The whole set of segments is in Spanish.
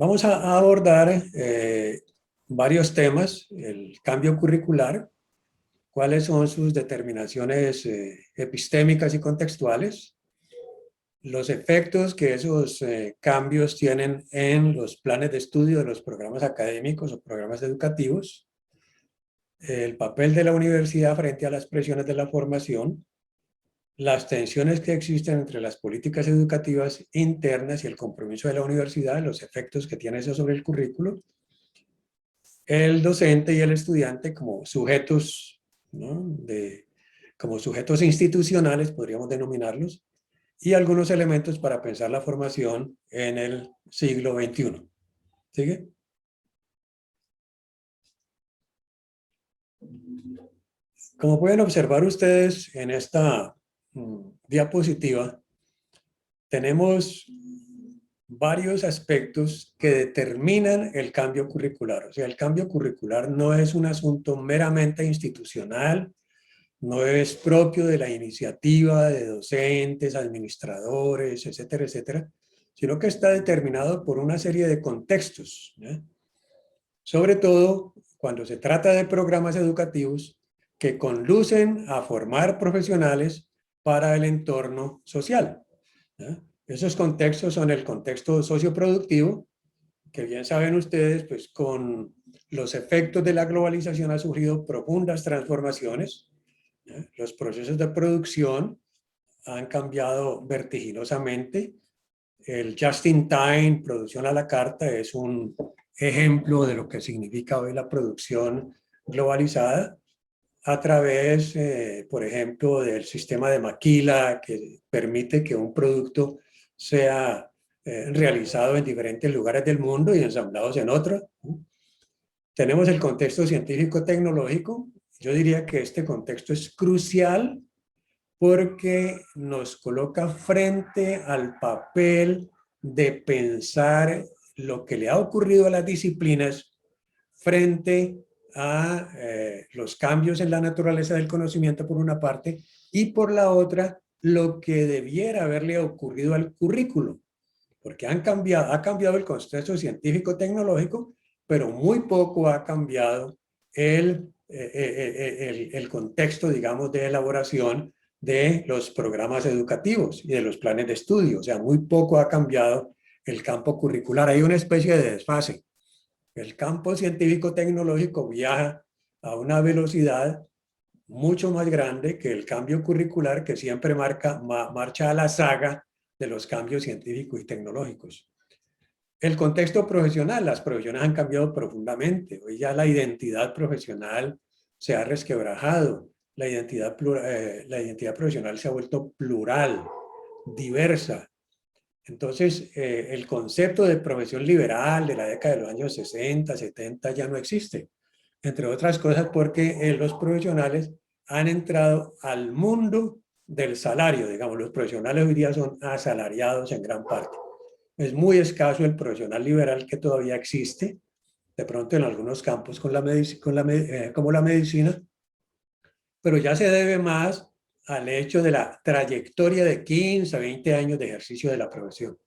Vamos a abordar varios temas: el cambio curricular, cuáles son sus determinaciones epistémicas y contextuales, los efectos que esos cambios tienen en los planes de estudio de los programas académicos o programas educativos, el papel de la universidad frente a las presiones de la formación, las tensiones que existen entre las políticas educativas internas y el compromiso de la universidad, los efectos que tiene eso sobre el currículo, el docente y el estudiante como sujetos, ¿no? Como sujetos institucionales, podríamos denominarlos, y algunos elementos para pensar la formación en el siglo XXI. ¿Sigue? Como pueden observar ustedes en esta diapositiva, tenemos varios aspectos que determinan el cambio curricular. O sea, el cambio curricular no es un asunto meramente institucional, no es propio de la iniciativa de docentes, administradores, etcétera, etcétera, sino que está determinado por una serie de contextos, ¿eh? Sobre todo cuando se trata de programas educativos que conducen a formar profesionales para el entorno social, ¿eh? Esos contextos son el contexto socioproductivo, que bien saben ustedes, pues con los efectos de la globalización ha surgido profundas transformaciones. Los procesos de producción han cambiado vertiginosamente. El just in time, producción a la carta, es un ejemplo de lo que significa hoy la producción globalizada a través, por ejemplo, del sistema de maquila que permite que un producto sea realizado en diferentes lugares del mundo y ensamblados en otro. Tenemos el contexto científico-tecnológico. Yo diría que este contexto es crucial porque nos coloca frente al papel de pensar lo que le ha ocurrido a las disciplinas frente a los cambios en la naturaleza del conocimiento por una parte y por la otra lo que debiera haberle ocurrido al currículo, porque ha cambiado el contexto científico-tecnológico, pero muy poco ha cambiado el contexto, digamos, de elaboración de los programas educativos y de los planes de estudio. O sea, muy poco ha cambiado el campo curricular. Hay una especie de desfase. El campo científico-tecnológico viaja a una velocidad mucho más grande que el cambio curricular, que siempre marcha a la saga de los cambios científicos y tecnológicos. El contexto profesional, las profesiones han cambiado profundamente. Hoy ya la identidad profesional se ha resquebrajado. La identidad profesional se ha vuelto plural, diversa. Entonces, el concepto de profesión liberal de la década de los años 60, 70 ya no existe. Entre otras cosas porque los profesionales han entrado al mundo del salario. Digamos, los profesionales hoy día son asalariados en gran parte. Es muy escaso el profesional liberal que todavía existe, de pronto en algunos campos como la medicina, pero ya se debe más al hecho de la trayectoria de 15 a 20 años de ejercicio de la profesión.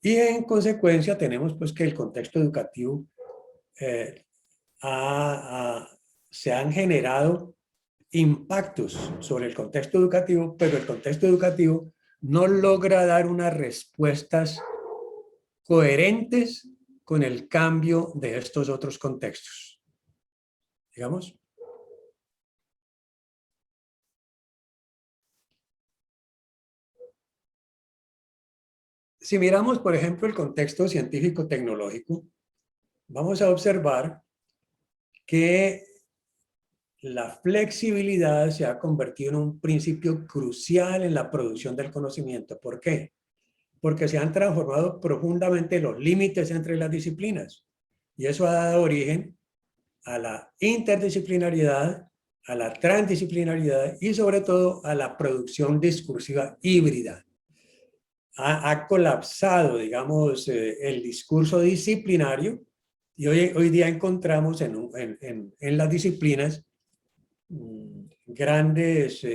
Y en consecuencia tenemos pues que el contexto educativo se han generado impactos sobre el contexto educativo, pero el contexto educativo no logra dar unas respuestas coherentes con el cambio de estos otros contextos. Digamos. Si miramos, por ejemplo, el contexto científico-tecnológico, vamos a observar que la flexibilidad se ha convertido en un principio crucial en la producción del conocimiento. ¿Por qué? Porque se han transformado profundamente los límites entre las disciplinas. Y eso ha dado origen a la interdisciplinariedad, a la transdisciplinariedad y sobre todo a la producción discursiva híbrida. Ha colapsado, digamos, el discurso disciplinario y hoy día encontramos en las disciplinas grandes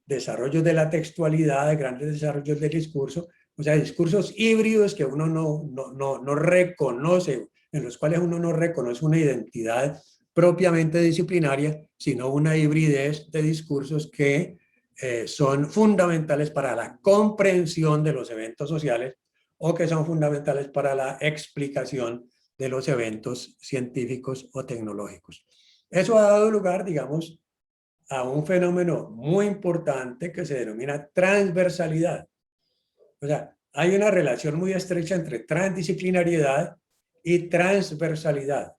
desarrollos de la textualidad, grandes desarrollos del discurso, O sea, discursos híbridos que uno no reconoce, en los cuales uno no reconoce una identidad propiamente disciplinaria, sino una hibridez de discursos que son fundamentales para la comprensión de los eventos sociales o que son fundamentales para la explicación de los eventos científicos o tecnológicos. Eso ha dado lugar, digamos, a un fenómeno muy importante que se denomina transversalidad. O sea, hay una relación muy estrecha entre transdisciplinariedad y transversalidad.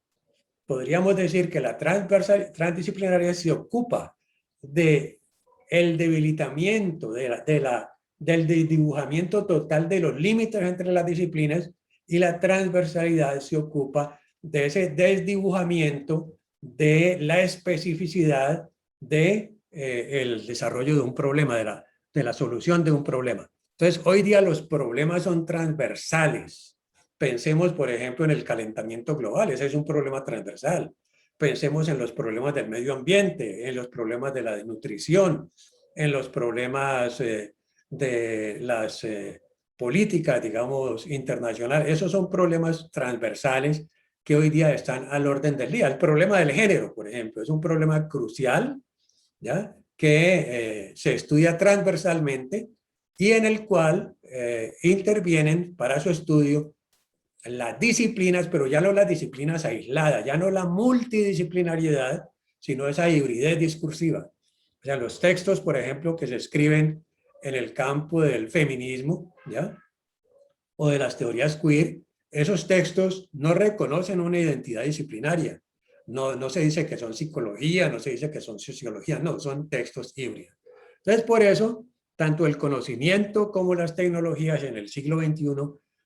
Podríamos decir que la transdisciplinariedad se ocupa de el debilitamiento, del dibujamiento total de los límites entre las disciplinas, y la transversalidad se ocupa de ese desdibujamiento de la especificidad de el desarrollo de un problema, de la solución de un problema. Entonces, hoy día los problemas son transversales. Pensemos, por ejemplo, en el calentamiento global, ese es un problema transversal. Pensemos en los problemas del medio ambiente, en los problemas de la desnutrición, en los problemas de las políticas, digamos, internacionales. Esos son problemas transversales que hoy día están al orden del día. El problema del género, por ejemplo, es un problema crucial, ¿ya?, que se estudia transversalmente y en el cual intervienen para su estudio las disciplinas, pero ya no las disciplinas aisladas, ya no la multidisciplinariedad, sino esa hibridez discursiva. O sea, los textos, por ejemplo, que se escriben en el campo del feminismo, ¿ya?, o de las teorías queer, esos textos no reconocen una identidad disciplinaria. No se dice que son psicología, no se dice que son sociología, no, son textos híbridos. Entonces, por eso, tanto el conocimiento como las tecnologías en el siglo XXI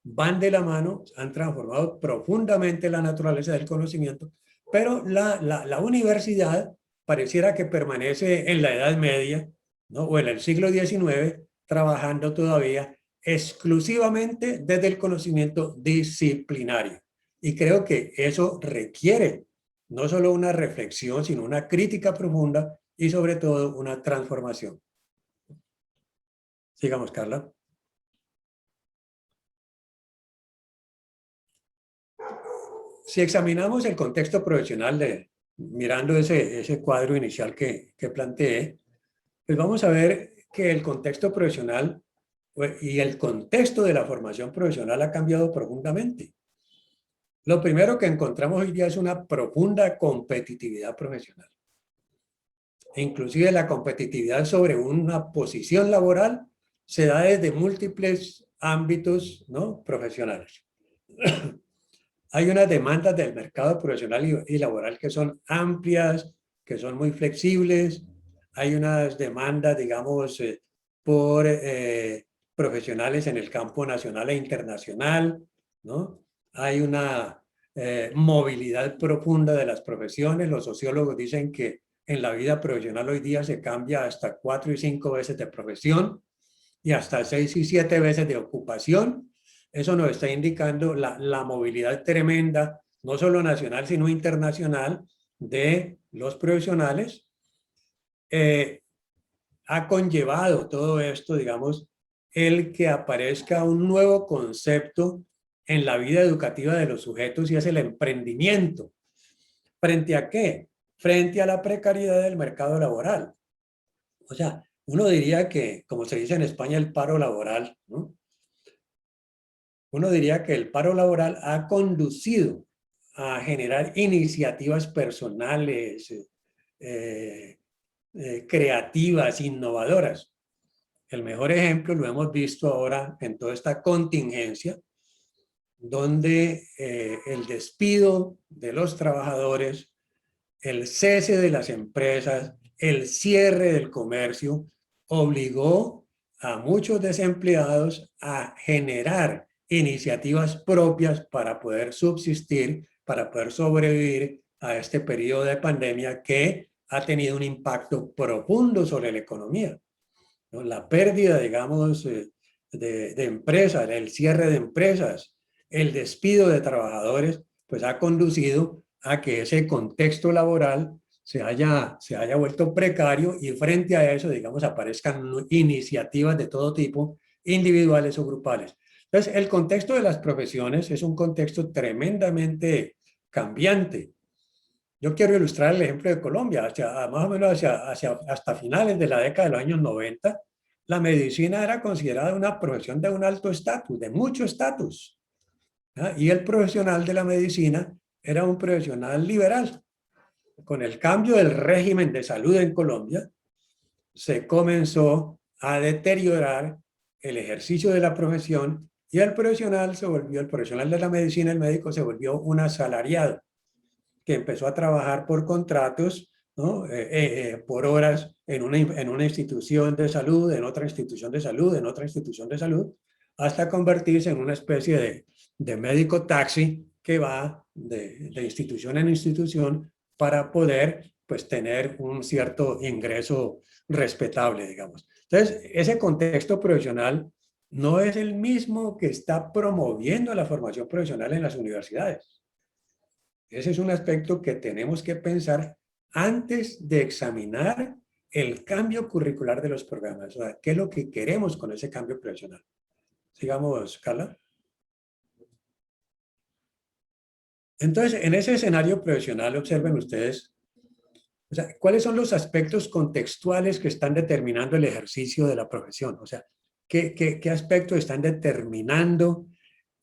van de la mano, han transformado profundamente la naturaleza del conocimiento, pero la universidad pareciera que permanece en la Edad Media, ¿no?, o en el siglo XIX, trabajando todavía exclusivamente desde el conocimiento disciplinario. Y creo que eso requiere no solo una reflexión, sino una crítica profunda y sobre todo una transformación. Sigamos, Carla. Si examinamos el contexto profesional, mirando ese cuadro inicial que planteé, pues vamos a ver que el contexto profesional y el contexto de la formación profesional ha cambiado profundamente. Lo primero que encontramos hoy día es una profunda competitividad profesional. E inclusive la competitividad sobre una posición laboral se da desde múltiples ámbitos, ¿no?, profesionales. Hay unas demandas del mercado profesional y laboral que son amplias, que son muy flexibles. Hay unas demandas, digamos, por profesionales en el campo nacional e internacional, ¿no? Hay una movilidad profunda de las profesiones. Los sociólogos dicen que en la vida profesional hoy día se cambia hasta 4 y 5 veces de profesión y hasta 6 y 7 veces de ocupación. Eso nos está indicando la movilidad tremenda, no solo nacional, sino internacional, de los profesionales. Ha conllevado todo esto, digamos, el que aparezca un nuevo concepto en la vida educativa de los sujetos, y es el emprendimiento. ¿Frente a qué? Frente a la precariedad del mercado laboral. O sea, uno diría que, como se dice en España, el paro laboral, ¿no? Uno diría que el paro laboral ha conducido a generar iniciativas personales, creativas, innovadoras. El mejor ejemplo lo hemos visto ahora en toda esta contingencia, donde el despido de los trabajadores, el cese de las empresas, el cierre del comercio, obligó a muchos desempleados a generar iniciativas propias para poder subsistir, para poder sobrevivir a este periodo de pandemia que ha tenido un impacto profundo sobre la economía, ¿no? La pérdida, digamos, de empresas, el cierre de empresas, el despido de trabajadores, pues ha conducido a que ese contexto laboral se haya vuelto precario, y frente a eso, digamos, aparezcan iniciativas de todo tipo individuales o grupales. Entonces, el contexto de las profesiones es un contexto tremendamente cambiante. Yo quiero ilustrar el ejemplo de Colombia, más o menos hasta finales de la década de los años 90, la medicina era considerada una profesión de un alto estatus, de mucho estatus. Y el profesional de la medicina era un profesional liberal. Con el cambio del régimen de salud en Colombia, se comenzó a deteriorar el ejercicio de la profesión y el profesional de la medicina, el médico, se volvió un asalariado que empezó a trabajar por contratos, ¿no? Por horas en una institución de salud, en otra institución de salud, en otra institución de salud, hasta convertirse en una especie de médico taxi que va de institución en institución para poder pues, tener un cierto ingreso respetable, digamos. Entonces, ese contexto profesional no es el mismo que está promoviendo la formación profesional en las universidades. Ese es un aspecto que tenemos que pensar antes de examinar el cambio curricular de los programas. O sea, ¿qué es lo que queremos con ese cambio profesional? Sigamos, Carla. Entonces, en ese escenario profesional, observen ustedes, o sea, ¿cuáles son los aspectos contextuales que están determinando el ejercicio de la profesión? O sea, ¿qué aspectos están determinando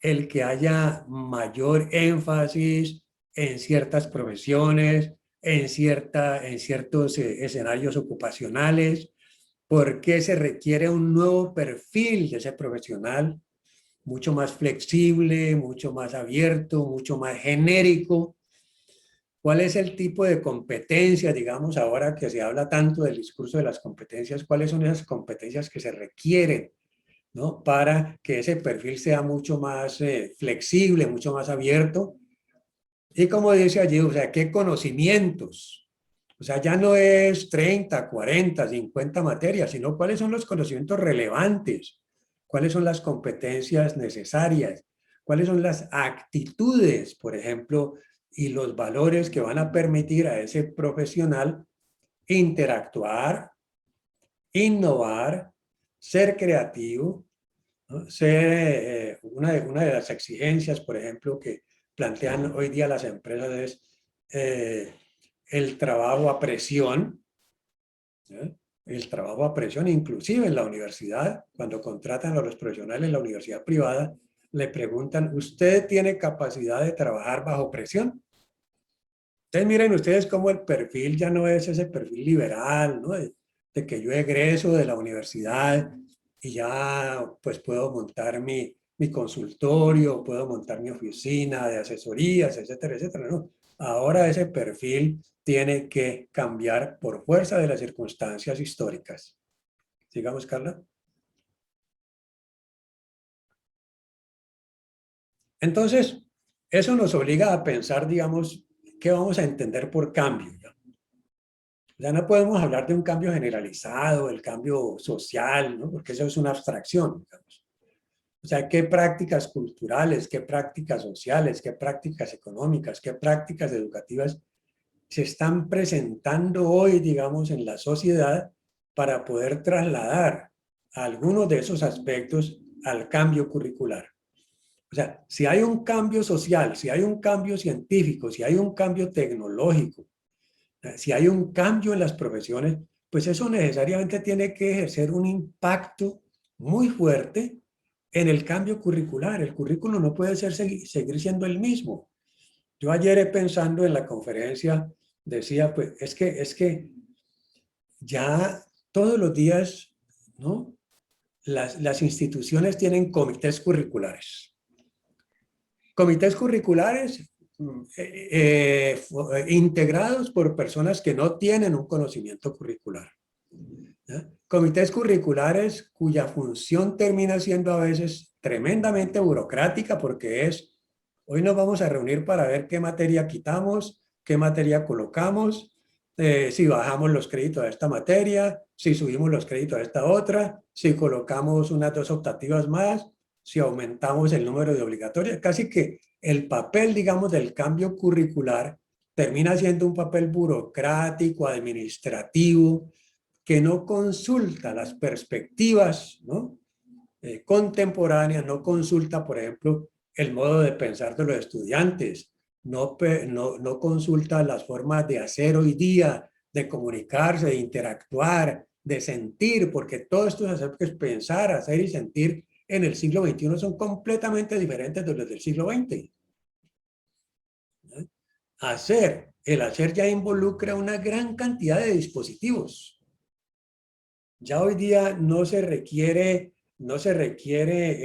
el que haya mayor énfasis en ciertas profesiones, en ciertos escenarios ocupacionales? ¿Por qué se requiere un nuevo perfil de ese profesional? Mucho más flexible, mucho más abierto, mucho más genérico. ¿Cuál es el tipo de competencia, digamos, ahora que se habla tanto del discurso de las competencias? ¿Cuáles son esas competencias que se requieren, ¿no? Para que ese perfil sea mucho más flexible, mucho más abierto? Y como dice allí, o sea, ¿qué conocimientos? O sea, ya no es 30, 40, 50 materias, sino cuáles son los conocimientos relevantes, cuáles son las competencias necesarias, cuáles son las actitudes, por ejemplo, y los valores que van a permitir a ese profesional interactuar, innovar, ser creativo, ¿no? Una de las exigencias, por ejemplo, que plantean hoy día las empresas es eh, el trabajo a presión, ¿eh? El trabajo a presión, inclusive en la universidad, cuando contratan a los profesionales en la universidad privada, le preguntan, ¿usted tiene capacidad de trabajar bajo presión? Entonces miren ustedes cómo el perfil ya no es ese perfil liberal, ¿no? De que yo egreso de la universidad y ya pues puedo montar mi consultorio, puedo montar mi oficina de asesorías, etcétera, etcétera, ¿no? Ahora ese perfil tiene que cambiar por fuerza de las circunstancias históricas. Sigamos, Carla. Entonces, eso nos obliga a pensar, digamos, qué vamos a entender por cambio, ¿ya? Ya no podemos hablar de un cambio generalizado, el cambio social, ¿no? Porque eso es una abstracción, digamos. O sea, qué prácticas culturales, qué prácticas sociales, qué prácticas económicas, qué prácticas educativas se están presentando hoy, digamos, en la sociedad para poder trasladar algunos de esos aspectos al cambio curricular. O sea, si hay un cambio social, si hay un cambio científico, si hay un cambio tecnológico, si hay un cambio en las profesiones, pues eso necesariamente tiene que ejercer un impacto muy fuerte en el cambio curricular. El currículo no puede seguir siendo el mismo. Yo ayer pensando en la conferencia decía, pues es que ya todos los días, ¿no? Las instituciones tienen comités curriculares. Comités curriculares integrados por personas que no tienen un conocimiento curricular. ¿Ya? Comités curriculares cuya función termina siendo a veces tremendamente burocrática porque es, hoy nos vamos a reunir para ver qué materia quitamos, qué materia colocamos, si bajamos los créditos a esta materia, si subimos los créditos a esta otra, si colocamos unas 2 optativas más, si aumentamos el número de obligatorias. Casi que el papel, digamos, del cambio curricular termina siendo un papel burocrático, administrativo, que no consulta las perspectivas, ¿no? contemporánea, no consulta, por ejemplo, el modo de pensar de los estudiantes, no consulta las formas de hacer hoy día, de comunicarse, de interactuar, de sentir, porque todos estos aspectos, pensar, hacer y sentir en el siglo XXI son completamente diferentes de los del siglo XX. El hacer ya involucra una gran cantidad de dispositivos. Ya hoy día no se requiere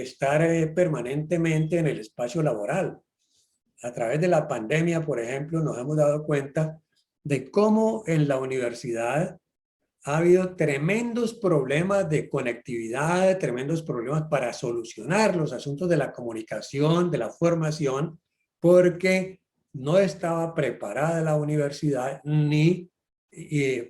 estar permanentemente en el espacio laboral. A través de la pandemia, por ejemplo, nos hemos dado cuenta de cómo en la universidad ha habido tremendos problemas de conectividad, tremendos problemas para solucionar los asuntos de la comunicación, de la formación, porque no estaba preparada la universidad ni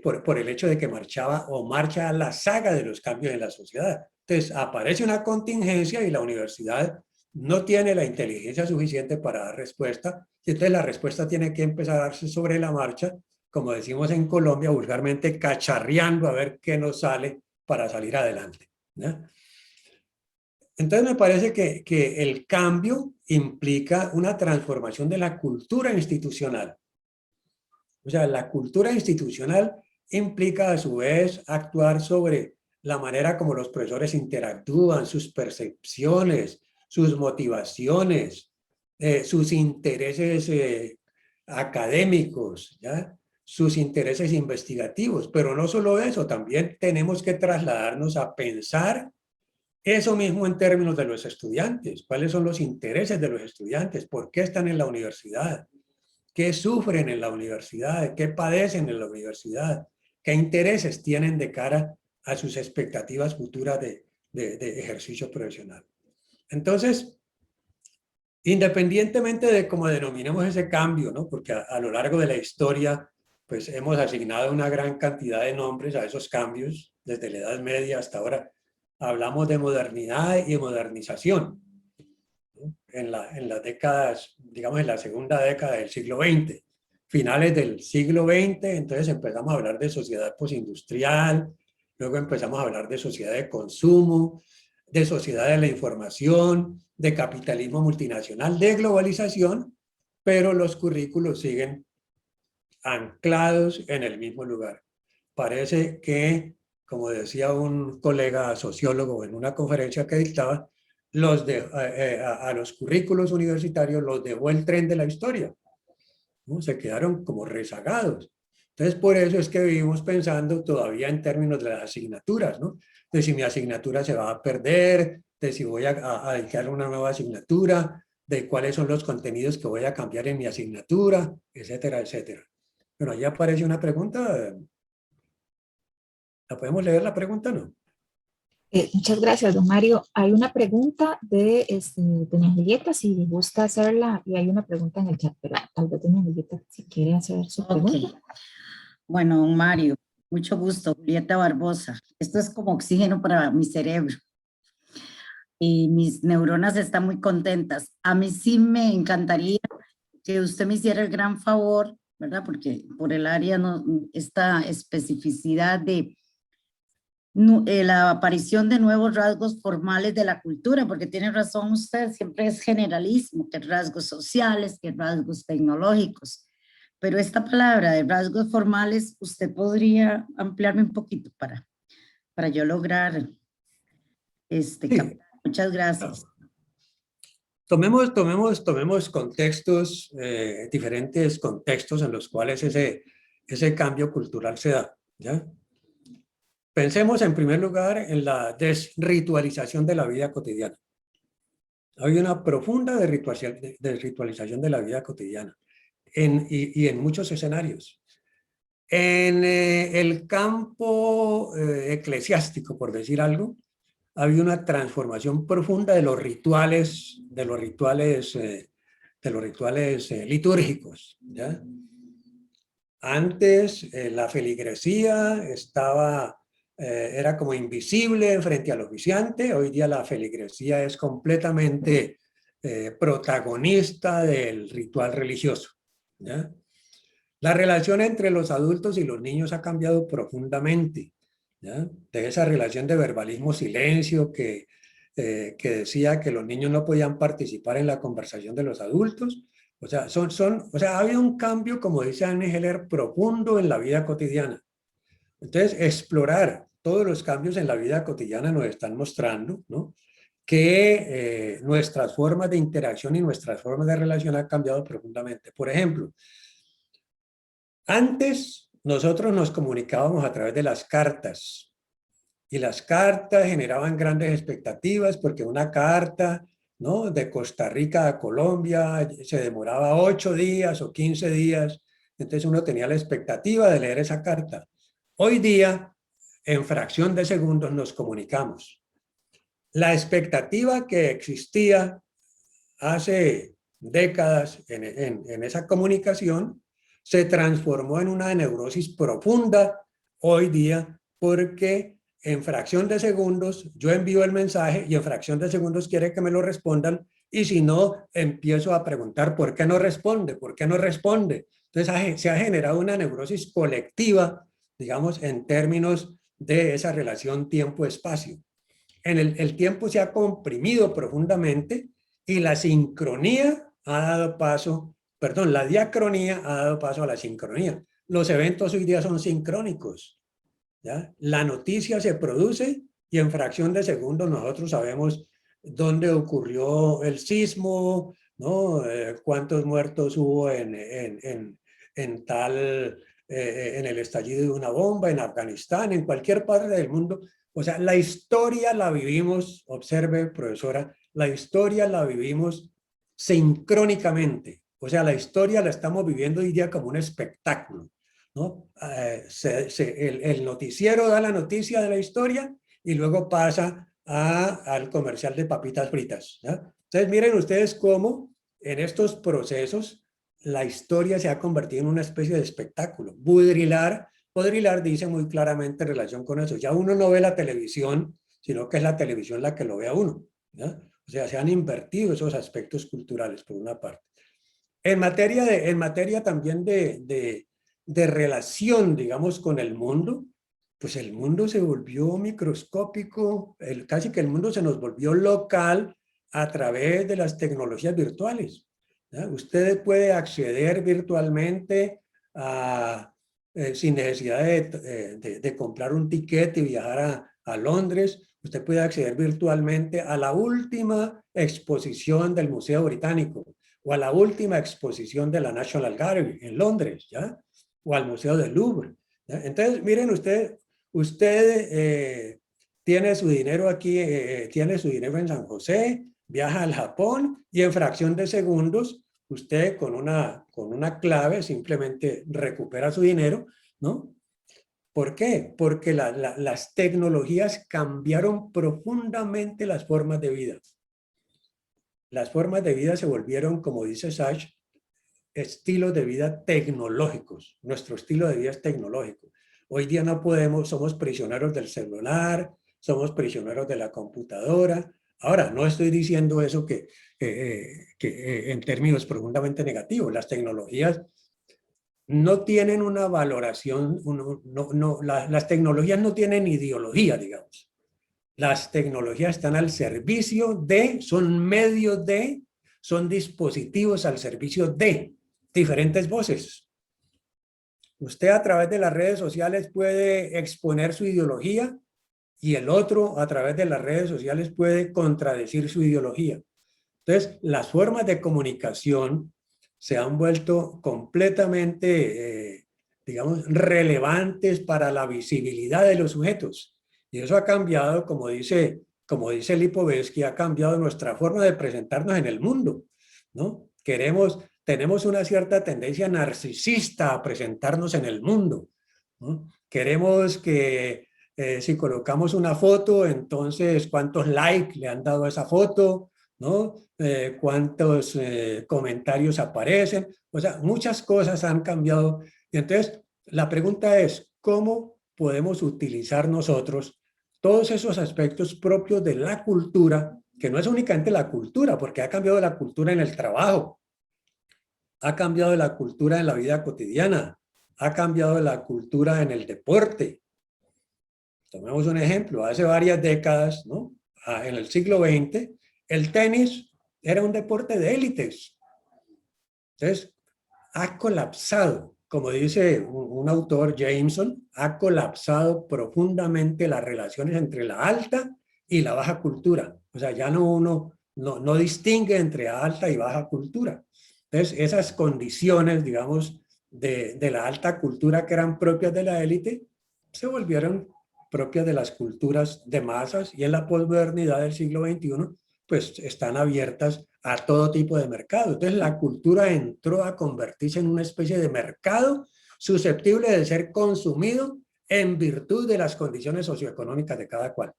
por el hecho de que marchaba o marcha a la saga de los cambios en la sociedad. Entonces aparece una contingencia y la universidad no tiene la inteligencia suficiente para dar respuesta, y entonces la respuesta tiene que empezar a darse sobre la marcha, como decimos en Colombia, vulgarmente cacharreando a ver qué nos sale para salir adelante, ¿no? Entonces me parece que el cambio implica una transformación de la cultura institucional. O sea, la cultura institucional implica a su vez actuar sobre la manera como los profesores interactúan, sus percepciones, sus motivaciones, sus intereses académicos, ¿ya? Sus intereses investigativos. Pero no solo eso, también tenemos que trasladarnos a pensar eso mismo en términos de los estudiantes. ¿Cuáles son los intereses de los estudiantes? ¿Por qué están en la universidad? ¿Qué sufren en la universidad? ¿Qué padecen en la universidad? ¿Qué intereses tienen de cara a sus expectativas futuras de ejercicio profesional? Entonces, independientemente de cómo denominemos ese cambio, ¿no? Porque a lo largo de la historia, pues hemos asignado una gran cantidad de nombres a esos cambios, desde la Edad Media hasta ahora. Hablamos de modernidad y de modernización, ¿no? En las décadas, digamos en la segunda década del siglo XX, finales del siglo XX, entonces empezamos a hablar de sociedad postindustrial, luego empezamos a hablar de sociedad de consumo, de sociedad de la información, de capitalismo multinacional, de globalización, pero los currículos siguen anclados en el mismo lugar. Parece que, como decía un colega sociólogo en una conferencia que dictaba, a los currículos universitarios los dejó el tren de la historia, ¿no? Se quedaron como rezagados. Entonces, por eso es que vivimos pensando todavía en términos de las asignaturas, ¿no? De si mi asignatura se va a perder, de si voy a dedicar una nueva asignatura, de cuáles son los contenidos que voy a cambiar en mi asignatura, etcétera, etcétera. Bueno, ahí aparece una pregunta. ¿La podemos leer la pregunta, no? Muchas gracias, don Mario. Hay una pregunta de doña Julieta, si gusta hacerla, y hay una pregunta en el chat, pero tal vez doña Julieta, si quiere hacer su pregunta. Ok. Bueno, don Mario, mucho gusto, Julieta Barbosa. Esto es como oxígeno para mi cerebro y mis neuronas están muy contentas. A mí sí me encantaría que usted me hiciera el gran favor, ¿verdad? Porque por el área, no, esta especificidad de la aparición de nuevos rasgos formales de la cultura, porque tiene razón usted, siempre es generalismo, que rasgos sociales, que rasgos tecnológicos. Pero esta palabra de rasgos formales, usted podría ampliarme un poquito para yo lograr Sí. Muchas gracias. Tomemos contextos, diferentes contextos en los cuales ese cambio cultural se da, ¿ya? Pensemos en primer lugar en la desritualización de la vida cotidiana. Hay una profunda desritualización de la vida cotidiana y en muchos escenarios. En el campo eclesiástico, por decir algo, ha habido una transformación profunda de los rituales, litúrgicos, ¿ya? Antes la feligresía era como invisible frente al oficiante. Hoy día la feligresía es completamente protagonista del ritual religioso, ¿ya? La relación entre los adultos y los niños ha cambiado profundamente, ¿ya? De esa relación de verbalismo-silencio que que decía que los niños no podían participar en la conversación de los adultos. O sea, ha habido un cambio, como dice Anne Heller, profundo en la vida cotidiana. Entonces, explorar todos los cambios en la vida cotidiana nos están mostrando, ¿no?, que nuestras formas de interacción y nuestras formas de relación han cambiado profundamente. Por ejemplo, antes nosotros nos comunicábamos a través de las cartas, y las cartas generaban grandes expectativas porque una carta, ¿no?, de Costa Rica a Colombia se demoraba 8 días o 15 días, entonces uno tenía la expectativa de leer esa carta. Hoy día, en fracción de segundos nos comunicamos. La expectativa que existía hace décadas en esa comunicación se transformó en una neurosis profunda hoy día, porque en fracción de segundos yo envío el mensaje y en fracción de segundos quiere que me lo respondan, y si no, empiezo a preguntar ¿por qué no responde? ¿Por qué no responde? Entonces se ha generado una neurosis colectiva, digamos, en términos de esa relación tiempo-espacio. El tiempo se ha comprimido profundamente y la sincronía ha dado paso, perdón, la diacronía ha dado paso a la sincronía. Los eventos hoy día son sincrónicos, ¿ya? La noticia se produce y en fracción de segundos nosotros sabemos dónde ocurrió el sismo, ¿no? Cuántos muertos hubo en el estallido de una bomba, en Afganistán, en cualquier parte del mundo. O sea, la historia la vivimos, observe, profesora, la historia la vivimos sincrónicamente. O sea, la historia la estamos viviendo hoy día como un espectáculo, ¿no? El noticiero da la noticia de la historia y luego pasa al comercial de papitas fritas, ¿ya? Entonces, miren ustedes cómo en estos procesos la historia se ha convertido en una especie de espectáculo. Baudrillard dice muy claramente en relación con eso: ya uno no ve la televisión, sino que es la televisión la que lo ve a uno, ¿ya? O sea, se han invertido esos aspectos culturales, por una parte. En materia también de relación, digamos, con el mundo, pues el mundo se volvió microscópico, casi que el mundo se nos volvió local a través de las tecnologías virtuales, ¿ya? Usted puede acceder virtualmente sin necesidad de comprar un ticket y viajar a Londres. Usted puede acceder virtualmente a la última exposición del Museo Británico o a la última exposición de la National Gallery en Londres, ¿ya? O al Museo del Louvre, ¿ya? Entonces, miren usted tiene su dinero aquí, tiene su dinero en San José, viaja al Japón y en fracción de segundos usted con una clave simplemente recupera su dinero, ¿no? ¿Por qué? Porque las tecnologías cambiaron profundamente las formas de vida. Las formas de vida se volvieron, como dice Sachs, estilos de vida tecnológicos. Nuestro estilo de vida es tecnológico. Hoy día no podemos, somos prisioneros del celular, somos prisioneros de la computadora. Ahora, no estoy diciendo eso que en términos profundamente negativos. Las tecnologías no tienen una valoración, las tecnologías no tienen ideología, digamos. Las tecnologías están al servicio de, son medios de, son dispositivos al servicio de diferentes voces. Usted a través de las redes sociales puede exponer su ideología y el otro a través de las redes sociales puede contradecir su ideología. Entonces, las formas de comunicación se han vuelto completamente, digamos, relevantes para la visibilidad de los sujetos. Y eso ha cambiado, como dice Lipovetsky, ha cambiado nuestra forma de presentarnos en el mundo, ¿no? Tenemos una cierta tendencia narcisista a presentarnos en el mundo, ¿no? Queremos que si colocamos una foto, entonces cuántos likes le han dado a esa foto, ¿no? Cuántos comentarios aparecen. O sea, muchas cosas han cambiado. Y entonces, la pregunta es, ¿cómo podemos utilizar nosotros todos esos aspectos propios de la cultura, que no es únicamente la cultura, porque ha cambiado la cultura en el trabajo, ha cambiado la cultura en la vida cotidiana, ha cambiado la cultura en el deporte? Tomemos un ejemplo, hace varias décadas, ¿no? en el siglo XX, el tenis era un deporte de élites. Entonces, ha colapsado, como dice un autor, Jameson, ha colapsado profundamente las relaciones entre la alta y la baja cultura. O sea, ya uno no distingue entre alta y baja cultura. Entonces, esas condiciones, digamos, de la alta cultura que eran propias de la élite, se volvieron propias de las culturas de masas, y en la posmodernidad del siglo XXI, pues están abiertas a todo tipo de mercado. Entonces la cultura entró a convertirse en una especie de mercado susceptible de ser consumido en virtud de las condiciones socioeconómicas de cada cual.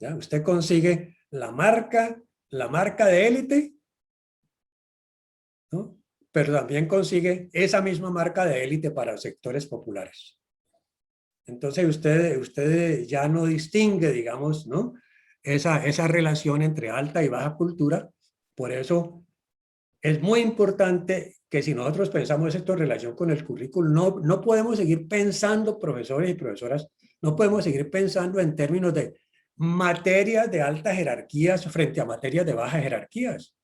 ¿Ya? Usted consigue la marca de élite, ¿no? Pero también consigue esa misma marca de élite para sectores populares. Entonces usted ya no distingue, digamos, ¿no?, esa relación entre alta y baja cultura. Por eso es muy importante que, si nosotros pensamos esto en relación con el currículo, no podemos seguir pensando, profesores y profesoras, no podemos seguir pensando en términos de materias de altas jerarquías frente a materias de bajas jerarquías,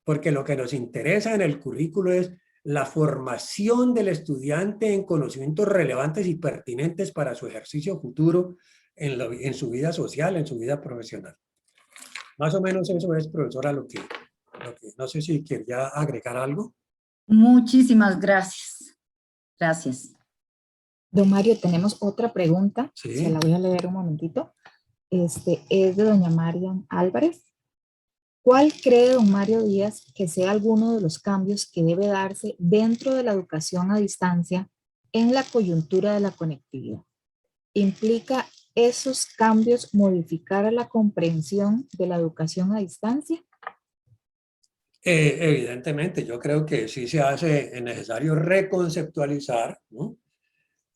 porque lo que nos interesa en el currículo es la formación del estudiante en conocimientos relevantes y pertinentes para su ejercicio futuro en su vida social, en su vida profesional. Más o menos eso es, profesora, lo que no sé si quería agregar algo. Muchísimas gracias. Gracias. Don Mario, tenemos otra pregunta. Sí. Se la voy a leer un momentito. Es de doña Marian Álvarez. ¿Cuál cree don Mario Díaz que sea alguno de los cambios que debe darse dentro de la educación a distancia en la coyuntura de la conectividad? ¿Implica esos cambios modificar la comprensión de la educación a distancia? Evidentemente, yo creo que sí se hace necesario reconceptualizar, ¿no?,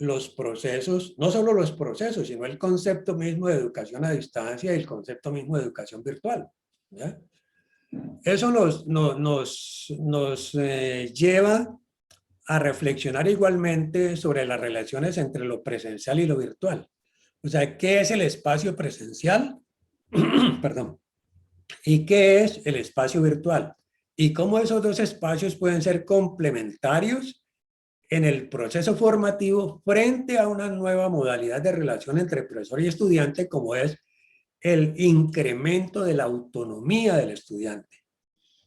los procesos, no solo los procesos, sino el concepto mismo de educación a distancia y el concepto mismo de educación virtual, ¿ya? Eso nos lleva a reflexionar igualmente sobre las relaciones entre lo presencial y lo virtual. O sea, ¿qué es el espacio presencial? Perdón. ¿Y qué es el espacio virtual? Y cómo esos dos espacios pueden ser complementarios en el proceso formativo frente a una nueva modalidad de relación entre profesor y estudiante, como es el incremento de la autonomía del estudiante.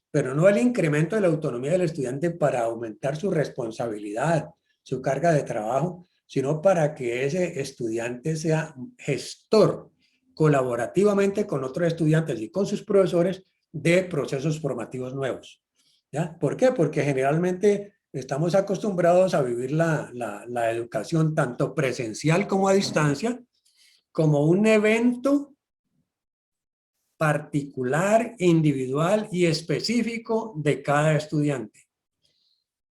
Pero no el incremento de la autonomía del estudiante para aumentar su responsabilidad, su carga de trabajo, sino para que ese estudiante sea gestor colaborativamente con otros estudiantes y con sus profesores de procesos formativos nuevos. ¿Ya? ¿Por qué? Porque generalmente estamos acostumbrados a vivir la educación tanto presencial como a distancia como un evento particular, individual y específico de cada estudiante.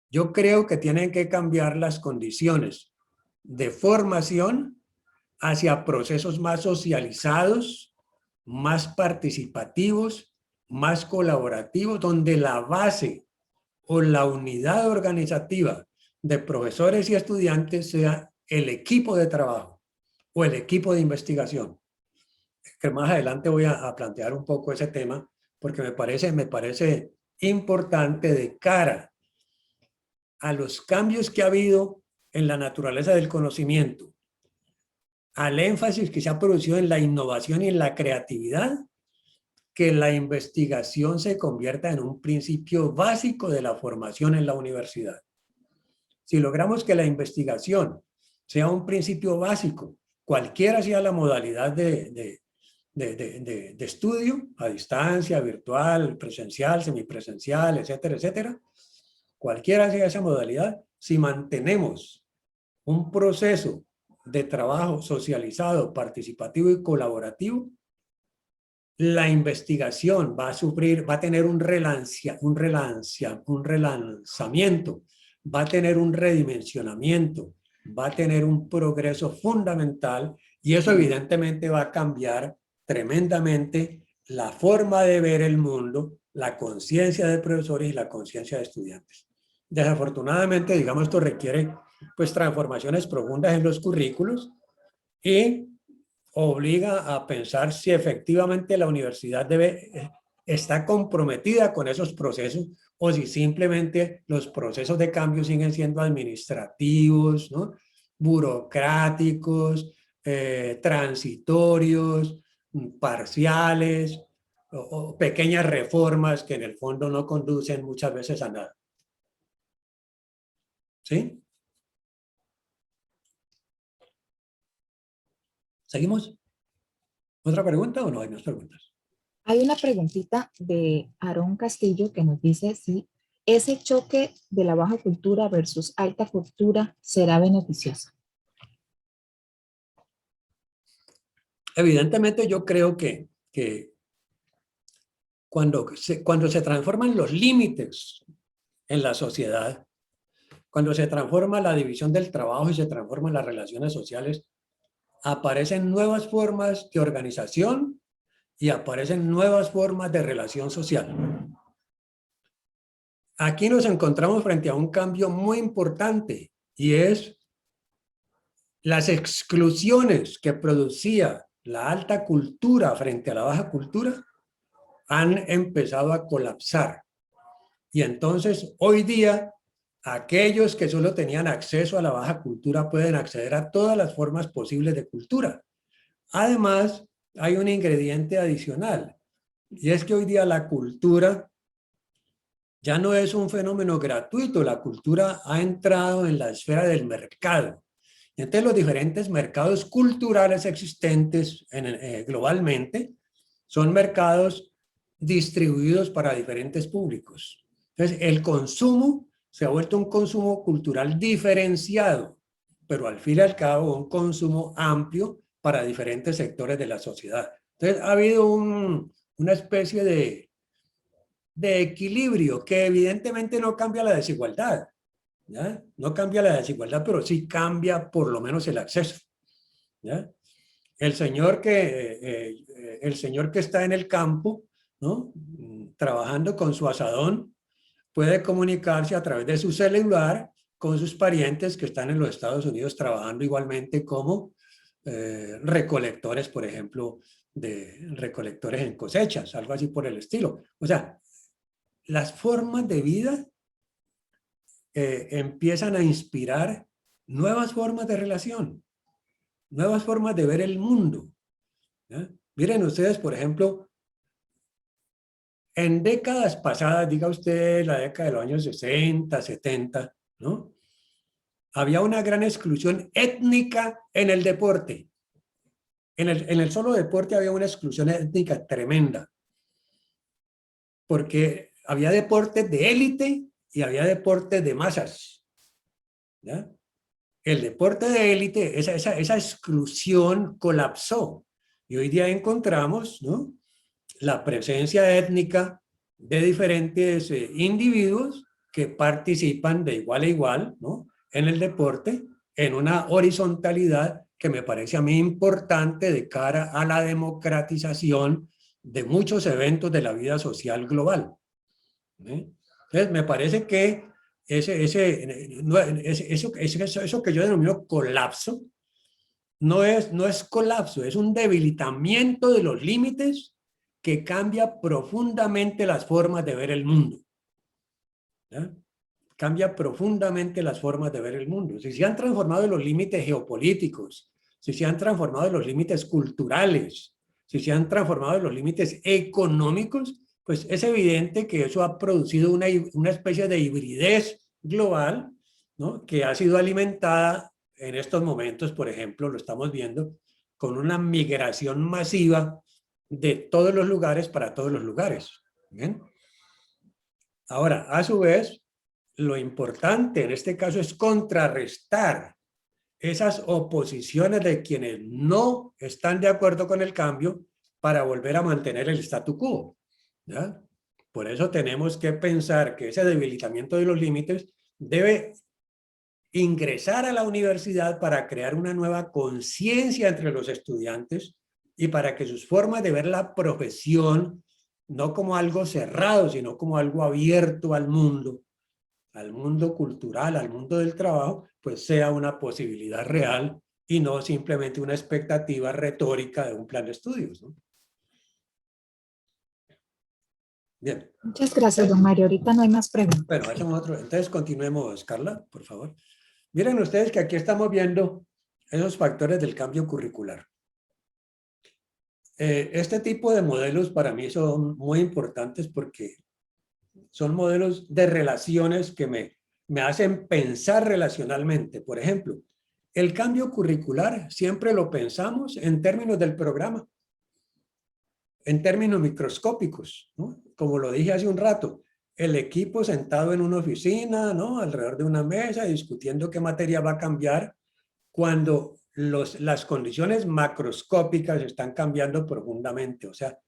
Yo creo que tienen que cambiar las condiciones de formación hacia procesos más socializados, más participativos, más colaborativos, donde la base o la unidad organizativa de profesores y estudiantes sea el equipo de trabajo o el equipo de investigación. Que más adelante voy a plantear un poco ese tema, porque me parece importante de cara a los cambios que ha habido en la naturaleza del conocimiento, al énfasis que se ha producido en la innovación y en la creatividad, que la investigación se convierta en un principio básico de la formación en la universidad. Si logramos que la investigación sea un principio básico, cualquiera sea la modalidad de estudio, a distancia, virtual, presencial, semipresencial, etcétera, etcétera, cualquiera sea esa modalidad, si mantenemos un proceso de trabajo socializado, participativo y colaborativo, la investigación va a tener un relanzamiento, va a tener un redimensionamiento, va a tener un progreso fundamental, y eso evidentemente va a cambiar tremendamente la forma de ver el mundo, la conciencia de profesores y la conciencia de estudiantes. Desafortunadamente, digamos, esto requiere pues transformaciones profundas en los currículos, y obliga a pensar si efectivamente la universidad está comprometida con esos procesos o si simplemente los procesos de cambio siguen siendo administrativos, ¿no? Burocráticos, transitorios, parciales o pequeñas reformas que en el fondo no conducen muchas veces a nada. ¿Sí? ¿Seguimos? ¿Otra pregunta o no hay más preguntas? Hay una preguntita de Aarón Castillo que nos dice si ese choque de la baja cultura versus alta cultura será beneficioso. Evidentemente yo creo que cuando se transforman los límites en la sociedad, cuando se transforma la división del trabajo y se transforman las relaciones sociales, aparecen nuevas formas de organización y aparecen nuevas formas de relación social. Aquí nos encontramos frente a un cambio muy importante y es las exclusiones que producía la alta cultura frente a la baja cultura han empezado a colapsar. Y entonces hoy día aquellos que solo tenían acceso a la baja cultura pueden acceder a todas las formas posibles de cultura. Además, hay un ingrediente adicional y es que hoy día la cultura ya no es un fenómeno gratuito, la cultura ha entrado en la esfera del mercado. Y entonces los diferentes mercados culturales existentes globalmente son mercados distribuidos para diferentes públicos. Entonces el consumo se ha vuelto un consumo cultural diferenciado, pero al fin y al cabo un consumo amplio para diferentes sectores de la sociedad. Entonces ha habido una especie de equilibrio que evidentemente no cambia la desigualdad, ¿ya? No cambia la desigualdad, pero sí cambia por lo menos el acceso, ¿ya? El señor que está en el campo, ¿no? Trabajando con su asadón, puede comunicarse a través de su celular con sus parientes que están en los Estados Unidos trabajando igualmente como recolectores, por ejemplo, recolectores en cosechas, algo así por el estilo. O sea, las formas de vida empiezan a inspirar nuevas formas de relación, nuevas formas de ver el mundo, ¿ya? Miren ustedes, por ejemplo, en décadas pasadas, diga usted la década de los años 60, 70, ¿no? Había una gran exclusión étnica en el deporte. En el solo deporte había una exclusión étnica tremenda, porque había deportes de élite y había deportes de masas, ¿ya? El deporte de élite, esa exclusión colapsó. Y hoy día encontramos, ¿no?, la presencia étnica de diferentes individuos que participan de igual a igual, ¿no?, en el deporte, en una horizontalidad que me parece a mí importante de cara a la democratización de muchos eventos de la vida social global. Entonces, me parece que eso que yo denomino colapso, no es colapso, es un debilitamiento de los límites que cambia profundamente las formas de ver el mundo, ¿ya? Cambia profundamente las formas de ver el mundo. Si se han transformado los límites geopolíticos, si se han transformado los límites culturales, si se han transformado los límites económicos, pues es evidente que eso ha producido una especie de hibridez global, ¿no?, que ha sido alimentada en estos momentos, por ejemplo, lo estamos viendo, con una migración masiva de todos los lugares para todos los lugares. ¿Bien? Ahora, a su vez, lo importante en este caso es contrarrestar esas oposiciones de quienes no están de acuerdo con el cambio para volver a mantener el statu quo, ¿ya? Por eso tenemos que pensar que ese debilitamiento de los límites debe ingresar a la universidad para crear una nueva conciencia entre los estudiantes y para que sus formas de ver la profesión, no como algo cerrado, sino como algo abierto al mundo cultural, al mundo del trabajo, pues sea una posibilidad real y no simplemente una expectativa retórica de un plan de estudios, ¿no? Bien. Muchas gracias, don Mario. Ahorita no hay más preguntas. Bueno, hacemos otro. Entonces continuemos, Carla, por favor. Miren ustedes que aquí estamos viendo esos factores del cambio curricular. Este tipo de modelos para mí son muy importantes porque son modelos de relaciones que me hacen pensar relacionalmente. Por ejemplo, el cambio curricular siempre lo pensamos en términos del programa, en términos microscópicos, ¿no? Como lo dije hace un rato, el equipo sentado en una oficina, ¿no? Alrededor de una mesa, discutiendo qué materia va a cambiar cuando las condiciones macroscópicas están cambiando profundamente. O sea,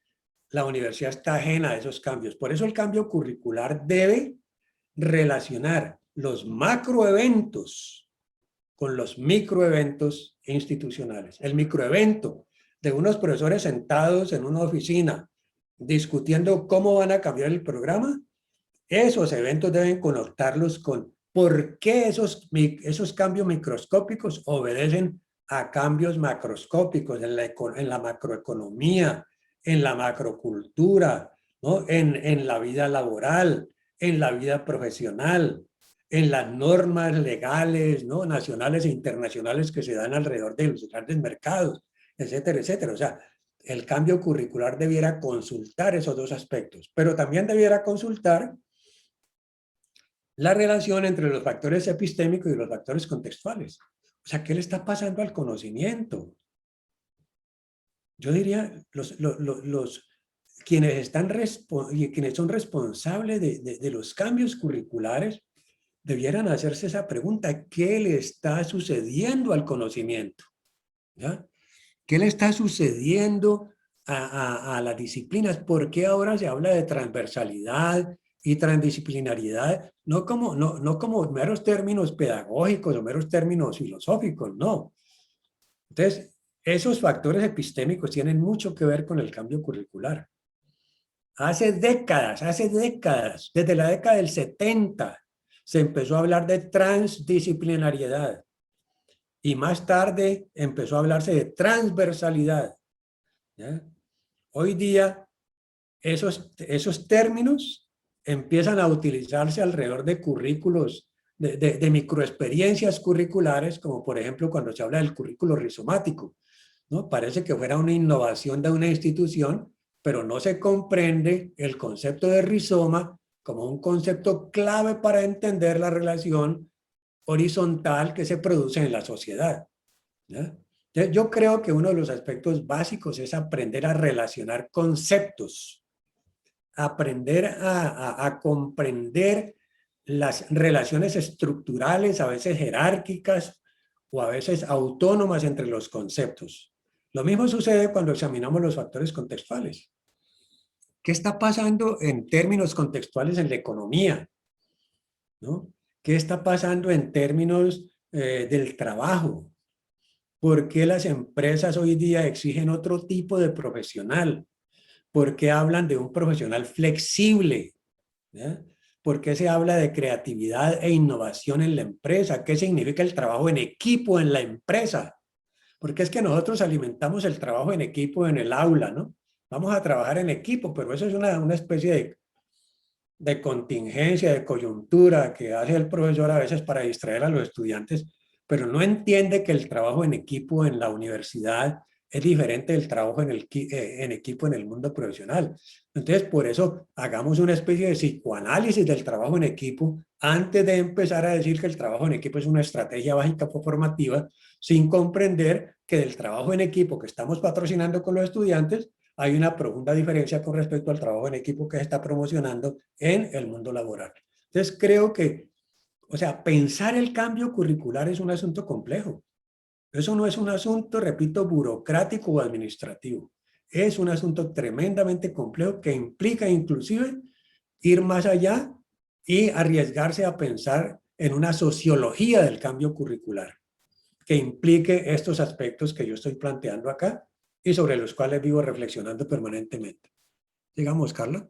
la universidad está ajena a esos cambios. Por eso el cambio curricular debe relacionar los macroeventos con los microeventos institucionales. El microevento de unos profesores sentados en una oficina discutiendo cómo van a cambiar el programa, esos eventos deben conectarlos con por qué esos cambios microscópicos obedecen a cambios macroscópicos en la macroeconomía, en la macrocultura, ¿no? En la vida laboral, en la vida profesional, en las normas legales, ¿no? Nacionales e internacionales que se dan alrededor de los grandes mercados, etcétera, etcétera. O sea, el cambio curricular debiera consultar esos dos aspectos, pero también debiera consultar la relación entre los factores epistémicos y los factores contextuales. O sea, ¿qué le está pasando al conocimiento? Yo diría, quienes son responsables de los cambios curriculares debieran hacerse esa pregunta: ¿qué le está sucediendo al conocimiento? ¿Ya? ¿Qué le está sucediendo a las disciplinas? ¿Por qué ahora se habla de transversalidad y transdisciplinariedad? No como meros términos pedagógicos o meros términos filosóficos, no. Entonces, esos factores epistémicos tienen mucho que ver con el cambio curricular. Hace décadas, desde la década del 70, se empezó a hablar de transdisciplinariedad. Y más tarde empezó a hablarse de transversalidad. ¿Ya? Hoy día esos términos empiezan a utilizarse alrededor de currículos, de microexperiencias curriculares, como por ejemplo cuando se habla del currículo rizomático, ¿no? Parece que fuera una innovación de una institución, pero no se comprende el concepto de rizoma como un concepto clave para entender la relación horizontal que se produce en la sociedad. ¿Ya? Entonces, yo creo que uno de los aspectos básicos es aprender a relacionar conceptos, aprender a comprender las relaciones estructurales, a veces jerárquicas o a veces autónomas entre los conceptos. Lo mismo sucede cuando examinamos los factores contextuales. ¿Qué está pasando en términos contextuales en la economía? ¿No? ¿Qué está pasando en términos del trabajo? ¿Por qué las empresas hoy día exigen otro tipo de profesional? ¿Por qué hablan de un profesional flexible? ¿Ya? ¿Por qué se habla de creatividad e innovación en la empresa? ¿Qué significa el trabajo en equipo en la empresa? Porque es que nosotros alimentamos el trabajo en equipo en el aula, ¿no? Vamos a trabajar en equipo, pero eso es una especie de contingencia, de coyuntura que hace el profesor a veces para distraer a los estudiantes, pero no entiende que el trabajo en equipo en la universidad es diferente del trabajo en equipo en el mundo profesional. Entonces, por eso hagamos una especie de psicoanálisis del trabajo en equipo antes de empezar a decir que el trabajo en equipo es una estrategia básica formativa, sin comprender que del trabajo en equipo que estamos patrocinando con los estudiantes hay una profunda diferencia con respecto al trabajo en equipo que se está promocionando en el mundo laboral. Entonces, creo que, o sea, pensar el cambio curricular es un asunto complejo. Eso no es un asunto, repito, burocrático o administrativo. Es un asunto tremendamente complejo que implica inclusive ir más allá y arriesgarse a pensar en una sociología del cambio curricular que implique estos aspectos que yo estoy planteando acá y sobre los cuales vivo reflexionando permanentemente. Digamos, Carla.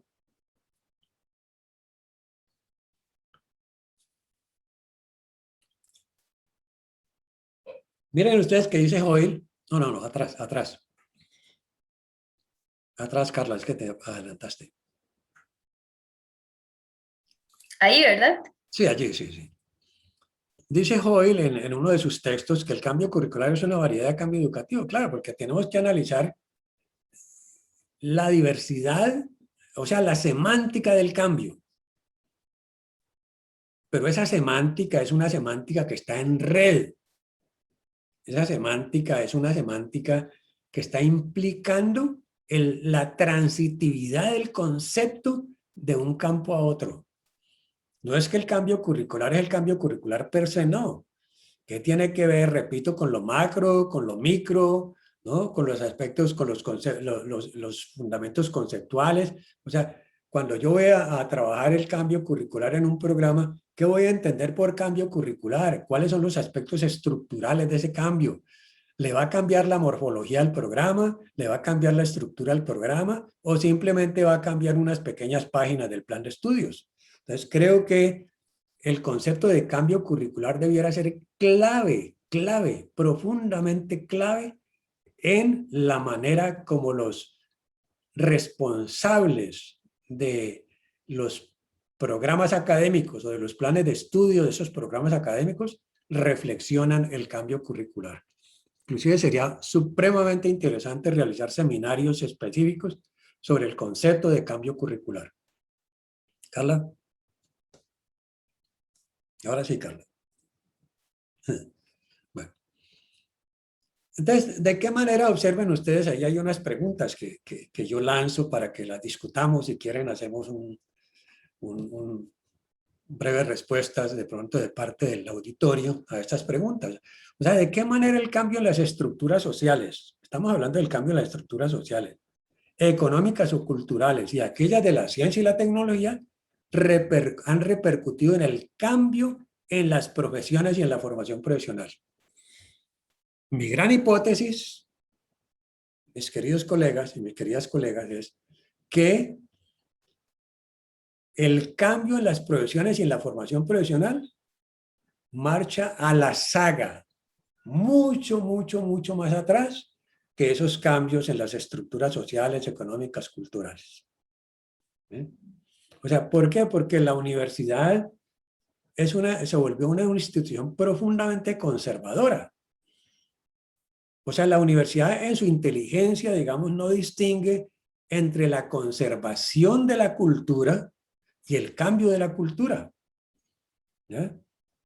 Miren ustedes que dice Hoyle. No, atrás, atrás. Atrás, Carla, es que te adelantaste. Ahí, ¿verdad? Sí, allí, sí. Dice Hoyle en uno de sus textos que el cambio curricular es una variedad de cambio educativo. Claro, porque tenemos que analizar la diversidad, o sea, la semántica del cambio. Pero esa semántica es una semántica que está en red. Esa semántica es una semántica que está implicando la transitividad del concepto de un campo a otro. No es que el cambio curricular es el cambio curricular per se, no. ¿Qué tiene que ver, repito, con lo macro, con lo micro, ¿no? Con los aspectos, con los fundamentos conceptuales? O sea, cuando yo voy a trabajar el cambio curricular en un programa, ¿qué voy a entender por cambio curricular? ¿Cuáles son los aspectos estructurales de ese cambio? ¿Le va a cambiar la morfología al programa? ¿Le va a cambiar la estructura al programa? ¿O simplemente va a cambiar unas pequeñas páginas del plan de estudios? Entonces, creo que el concepto de cambio curricular debiera ser clave, profundamente clave en la manera como los responsables de los programas académicos o de los planes de estudio de esos programas académicos reflexionan el cambio curricular. Inclusive sería supremamente interesante realizar seminarios específicos sobre el concepto de cambio curricular. Carla. Ahora sí, Carla. Bueno. Entonces, ¿de qué manera observen ustedes? Ahí hay unas preguntas que yo lanzo para que las discutamos. Si quieren, hacemos un breves respuestas de pronto de parte del auditorio a estas preguntas. O sea, ¿de qué manera el cambio en las estructuras sociales? Estamos hablando del cambio en las estructuras sociales, económicas o culturales, y aquellas de la ciencia y la tecnología han repercutido en el cambio en las profesiones y en la formación profesional. Mi gran hipótesis, mis queridos colegas y mis queridas colegas, es que el cambio en las profesiones y en la formación profesional marcha a la saga, mucho más atrás que esos cambios en las estructuras sociales, económicas, culturales. ¿Eh? O sea, ¿por qué? Porque la universidad se volvió una institución profundamente conservadora. O sea, la universidad en su inteligencia, digamos, no distingue entre la conservación de la cultura y el cambio de la cultura. ¿Ya?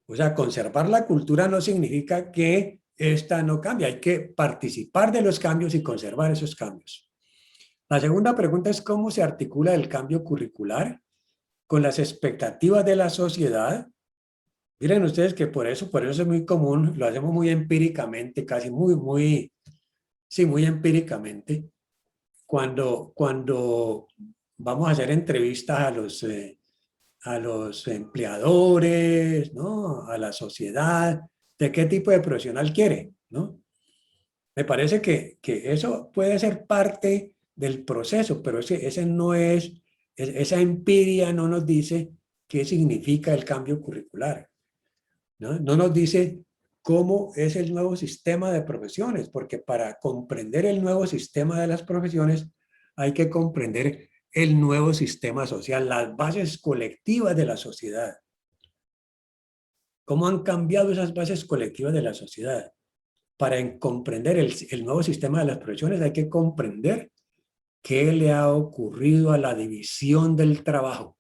O sea, conservar la cultura no significa que esta no cambie. Hay que participar de los cambios y conservar esos cambios. La segunda pregunta es cómo se articula el cambio curricular con las expectativas de la sociedad. Miren ustedes que por eso es muy común, lo hacemos muy empíricamente, casi muy empíricamente. Cuando vamos a hacer entrevistas a los empleadores, ¿no? A la sociedad, de qué tipo de profesional quiere, ¿no? Me parece que eso puede ser parte del proceso, pero ese no esa empiria no nos dice qué significa el cambio curricular, ¿no? No nos dice cómo es el nuevo sistema de profesiones, porque para comprender el nuevo sistema de las profesiones hay que comprender el nuevo sistema social, las bases colectivas de la sociedad. ¿Cómo han cambiado esas bases colectivas de la sociedad? Para comprender el nuevo sistema de las profesiones hay que comprender qué le ha ocurrido a la división del trabajo.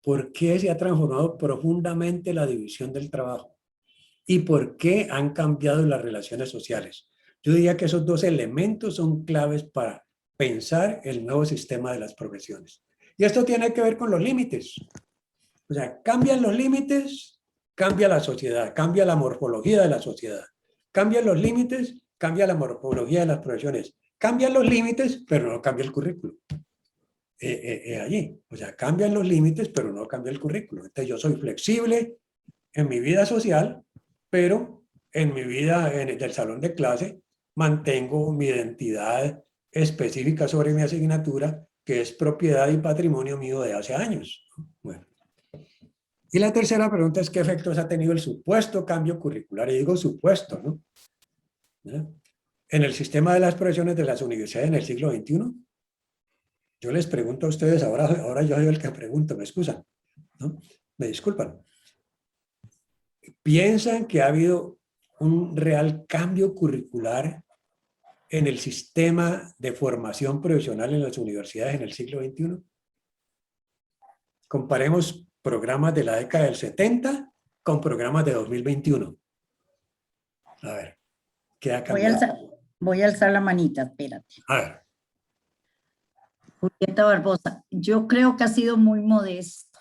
¿Por qué se ha transformado profundamente la división del trabajo? ¿Y por qué han cambiado las relaciones sociales? Yo diría que esos dos elementos son claves para pensar el nuevo sistema de las profesiones. Y esto tiene que ver con los límites. O sea, cambian los límites, cambia la sociedad, cambia la morfología de la sociedad. Cambian los límites, cambia la morfología de las profesiones. Cambian los límites, pero no cambia el currículo. Allí, o sea, cambian los límites, pero no cambia el currículo. Entonces yo soy flexible en mi vida social, pero en mi vida del salón de clase mantengo mi identidad específica sobre mi asignatura, que es propiedad y patrimonio mío de hace años. Bueno. Y la tercera pregunta es, ¿qué efectos ha tenido el supuesto cambio curricular? Y digo supuesto, ¿no? ¿Ya? En el sistema de las profesiones de las universidades en el siglo XXI. Yo les pregunto a ustedes, ahora yo soy el que pregunto, me excusan, ¿no? Me disculpan. ¿Piensan que ha habido un real cambio curricular en el sistema de formación profesional en las universidades en el siglo XXI? Comparemos programas de la década del 70 con programas de 2021. A ver, ¿qué ha cambiado? Voy a alzar la manita, espérate. A ver. Julieta Barbosa, yo creo que ha sido muy modesto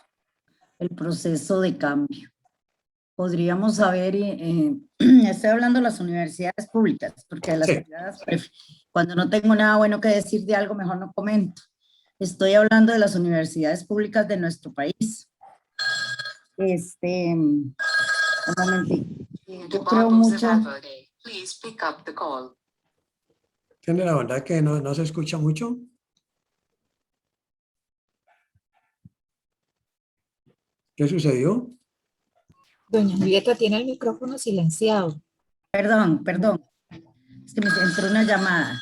el proceso de cambio. Podríamos saber, estoy hablando de las universidades públicas, porque de las Sí. privadas, cuando no tengo nada bueno que decir de algo, mejor no comento. Estoy hablando de las universidades públicas de nuestro país. Un momentito. Yo creo mucho. ¿Tiene la verdad que no se escucha mucho? ¿Qué sucedió? Doña Julieta tiene el micrófono silenciado. Perdón. Es que me entró una llamada.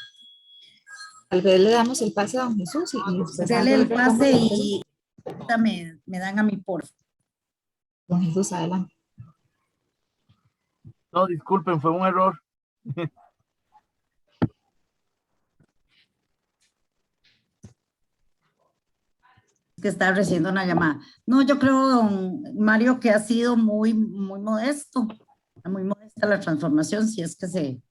Tal vez le damos el pase a don Jesús y después Dele el pase y y me dan a mi por favor. don Jesús, adelante. No, disculpen, fue un error. Que está recibiendo una llamada. No, yo creo, don Mario, que ha sido muy modesto, muy modesta la transformación, si es que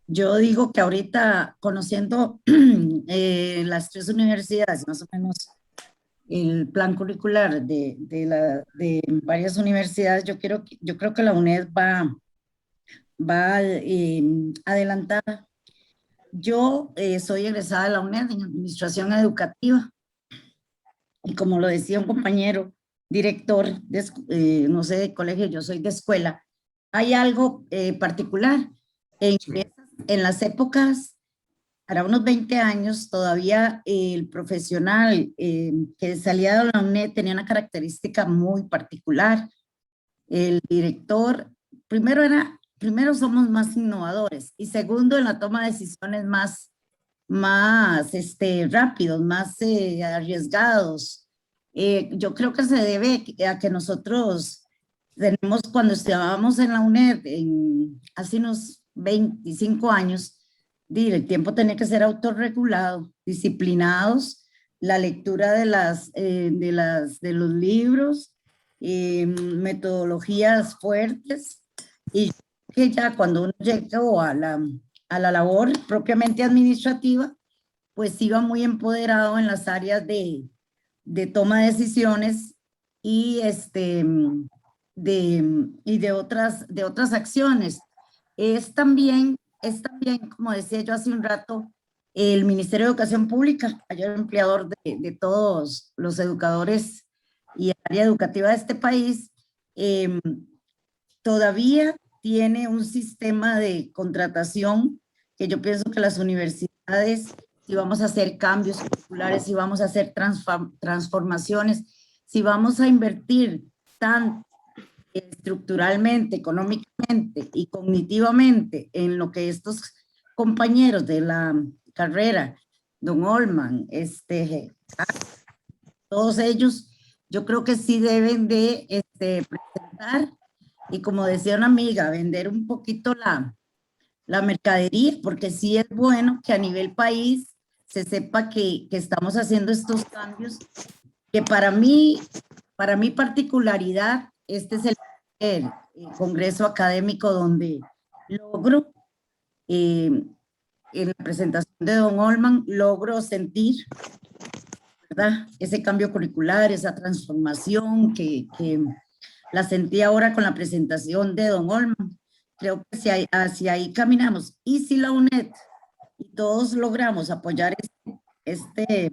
yo digo que ahorita, conociendo las tres universidades, más o menos el plan curricular de varias universidades, yo creo que la UNED va adelantada. Yo soy egresada de la UNED en Administración Educativa. Y como lo decía un compañero director, no sé, de colegio, yo soy de escuela, hay algo particular. En las épocas, para unos 20 años, todavía el profesional que salía de la UNED tenía una característica muy particular. El director, primero somos más innovadores y segundo en la toma de decisiones más rápidos, más arriesgados. Yo creo que se debe a que nosotros tenemos, cuando estudiábamos en la UNED, hace unos 25 años, el tiempo tenía que ser autorregulado, disciplinados, la lectura de los libros, metodologías fuertes, y que ya cuando uno llegó a la labor propiamente administrativa, pues iba muy empoderado en las áreas de toma de decisiones y de otras acciones. Es también, como decía yo hace un rato, el Ministerio de Educación Pública, mayor empleador de todos los educadores y el área educativa de este país, todavía tiene un sistema de contratación que yo pienso que las universidades, si vamos a hacer cambios curriculares, si vamos a hacer transformaciones, si vamos a invertir tanto estructuralmente, económicamente y cognitivamente en lo que estos compañeros de la carrera, don Olman, todos ellos, yo creo que sí deben de presentar y, como decía una amiga, vender un poquito la mercadería, porque sí es bueno que a nivel país se sepa que estamos haciendo estos cambios, que para mi particularidad, este es el congreso académico donde logro, en la presentación de don Olman, logro sentir, ¿verdad?, ese cambio curricular, esa transformación que la sentí ahora con la presentación de don Olman. Creo que hacia ahí caminamos. Y si la UNED y todos logramos apoyar este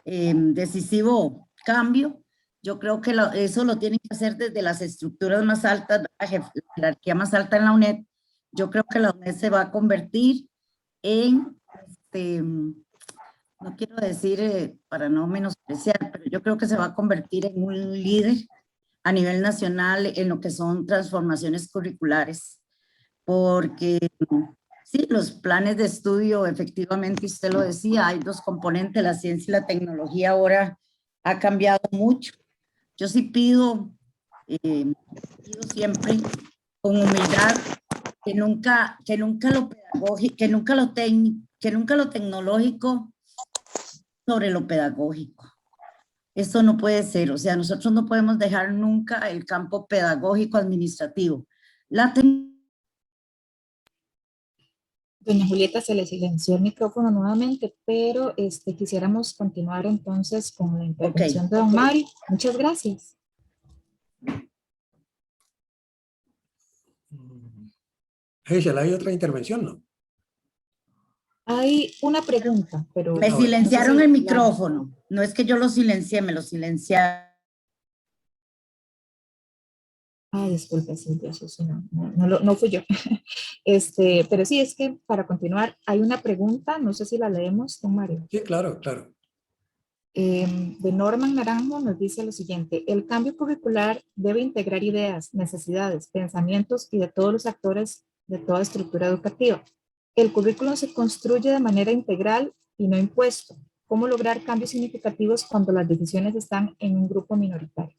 decisivo cambio, yo creo que eso lo tienen que hacer desde las estructuras más altas, la jerarquía más alta en la UNED. Yo creo que la UNED se va a convertir en, no quiero decir para no menospreciar, pero yo creo que se va a convertir en un líder a nivel nacional en lo que son transformaciones curriculares, porque sí, los planes de estudio, efectivamente usted lo decía, hay dos componentes, la ciencia y la tecnología ahora ha cambiado mucho. Yo sí pido siempre con humildad que nunca lo pedagógico, que nunca lo tecnológico sobre lo pedagógico. Esto no puede ser, o sea, nosotros no podemos dejar nunca el campo pedagógico administrativo. Doña Julieta, se le silenció el micrófono nuevamente, pero quisiéramos continuar entonces con la intervención de don Mario. Muchas gracias. Hazel, ¿hay otra intervención? No. Hay una pregunta, pero... Me silenciaron el micrófono. No es que yo lo silencié, me lo silenciaron. Ah, disculpe, Silvia, eso sí, no fui yo. Pero sí, es que para continuar, hay una pregunta, no sé si la leemos, don Mario. Sí, claro, claro. De Norman Naranjo nos dice lo siguiente: el cambio curricular debe integrar ideas, necesidades, pensamientos y de todos los actores de toda estructura educativa. El currículum se construye de manera integral y no impuesto. ¿Cómo lograr cambios significativos cuando las decisiones están en un grupo minoritario?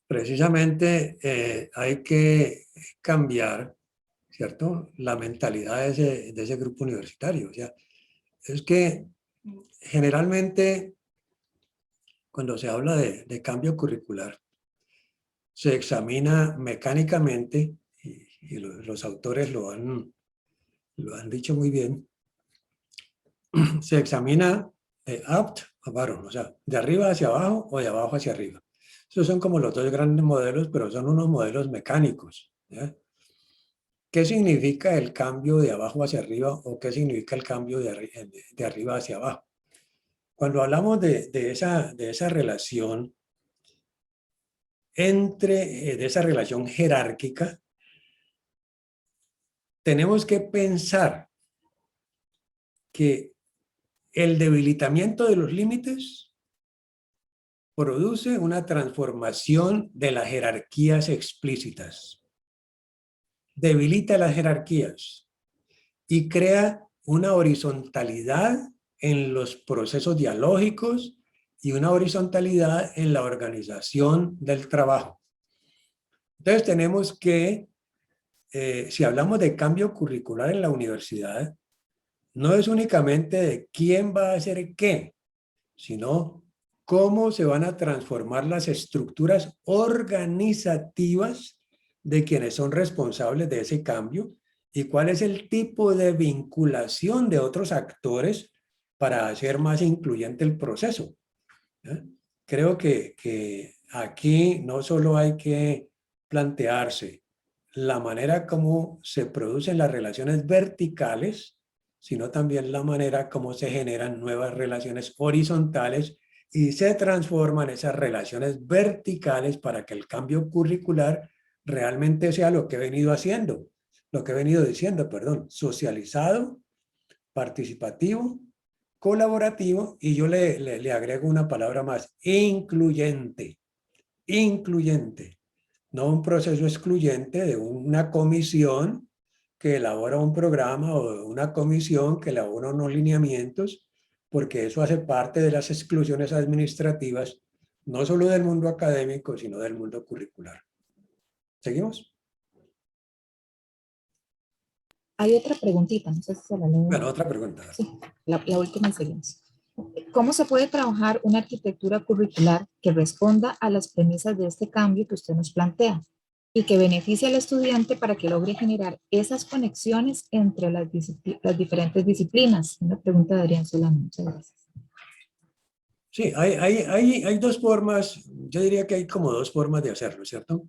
Precisamente hay que cambiar, ¿cierto?, la mentalidad de ese grupo universitario. O sea, es que generalmente cuando se habla de cambio curricular, se examina mecánicamente, y los autores lo han dicho muy bien, se examina de up a bottom, o sea, de arriba hacia abajo o de abajo hacia arriba. Esos son como los dos grandes modelos, pero son unos modelos mecánicos, ¿ya? ¿Qué significa el cambio de abajo hacia arriba o qué significa el cambio de arriba hacia abajo? Cuando hablamos de esa relación de esa relación jerárquica, tenemos que pensar que el debilitamiento de los límites produce una transformación de las jerarquías explícitas. Debilita las jerarquías y crea una horizontalidad en los procesos dialógicos y una horizontalidad en la organización del trabajo. Entonces tenemos que, si hablamos de cambio curricular en la universidad, no es únicamente de quién va a hacer qué, sino cómo se van a transformar las estructuras organizativas de quienes son responsables de ese cambio y cuál es el tipo de vinculación de otros actores para hacer más incluyente el proceso. Creo que aquí no solo hay que plantearse la manera como se producen las relaciones verticales, sino también la manera como se generan nuevas relaciones horizontales y se transforman esas relaciones verticales para que el cambio curricular realmente sea lo que he venido haciendo, lo que he venido diciendo, perdón, socializado, participativo, colaborativo, y yo le agrego una palabra más: incluyente. Incluyente, no un proceso excluyente de una comisión que elabora un programa o una comisión que elabora unos lineamientos, porque eso hace parte de las exclusiones administrativas, no solo del mundo académico, sino del mundo curricular. ¿Seguimos? Hay otra preguntita, no sé si se la leo. Bueno, otra pregunta. Sí, la última y seguimos. ¿Cómo se puede trabajar una arquitectura curricular que responda a las premisas de este cambio que usted nos plantea y que beneficie al estudiante para que logre generar esas conexiones entre las diferentes disciplinas? Una pregunta de Adrián Solano. Muchas gracias. Sí, hay dos formas, yo diría que hay como dos formas de hacerlo, ¿cierto? O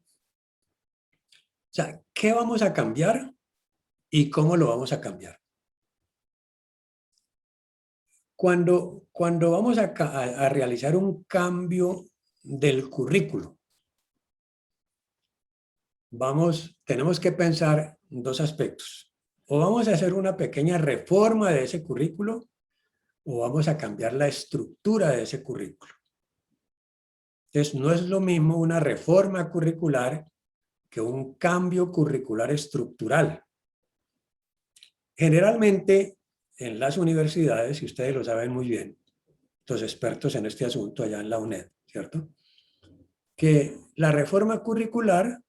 sea, ¿qué vamos a cambiar y cómo lo vamos a cambiar? Cuando vamos a realizar un cambio del currículo, tenemos que pensar dos aspectos. O vamos a hacer una pequeña reforma de ese currículo, o vamos a cambiar la estructura de ese currículo. Entonces, no es lo mismo una reforma curricular que un cambio curricular estructural. Generalmente, en las universidades, y ustedes lo saben muy bien, los expertos en este asunto allá en la UNED, ¿cierto? Que la reforma curricular,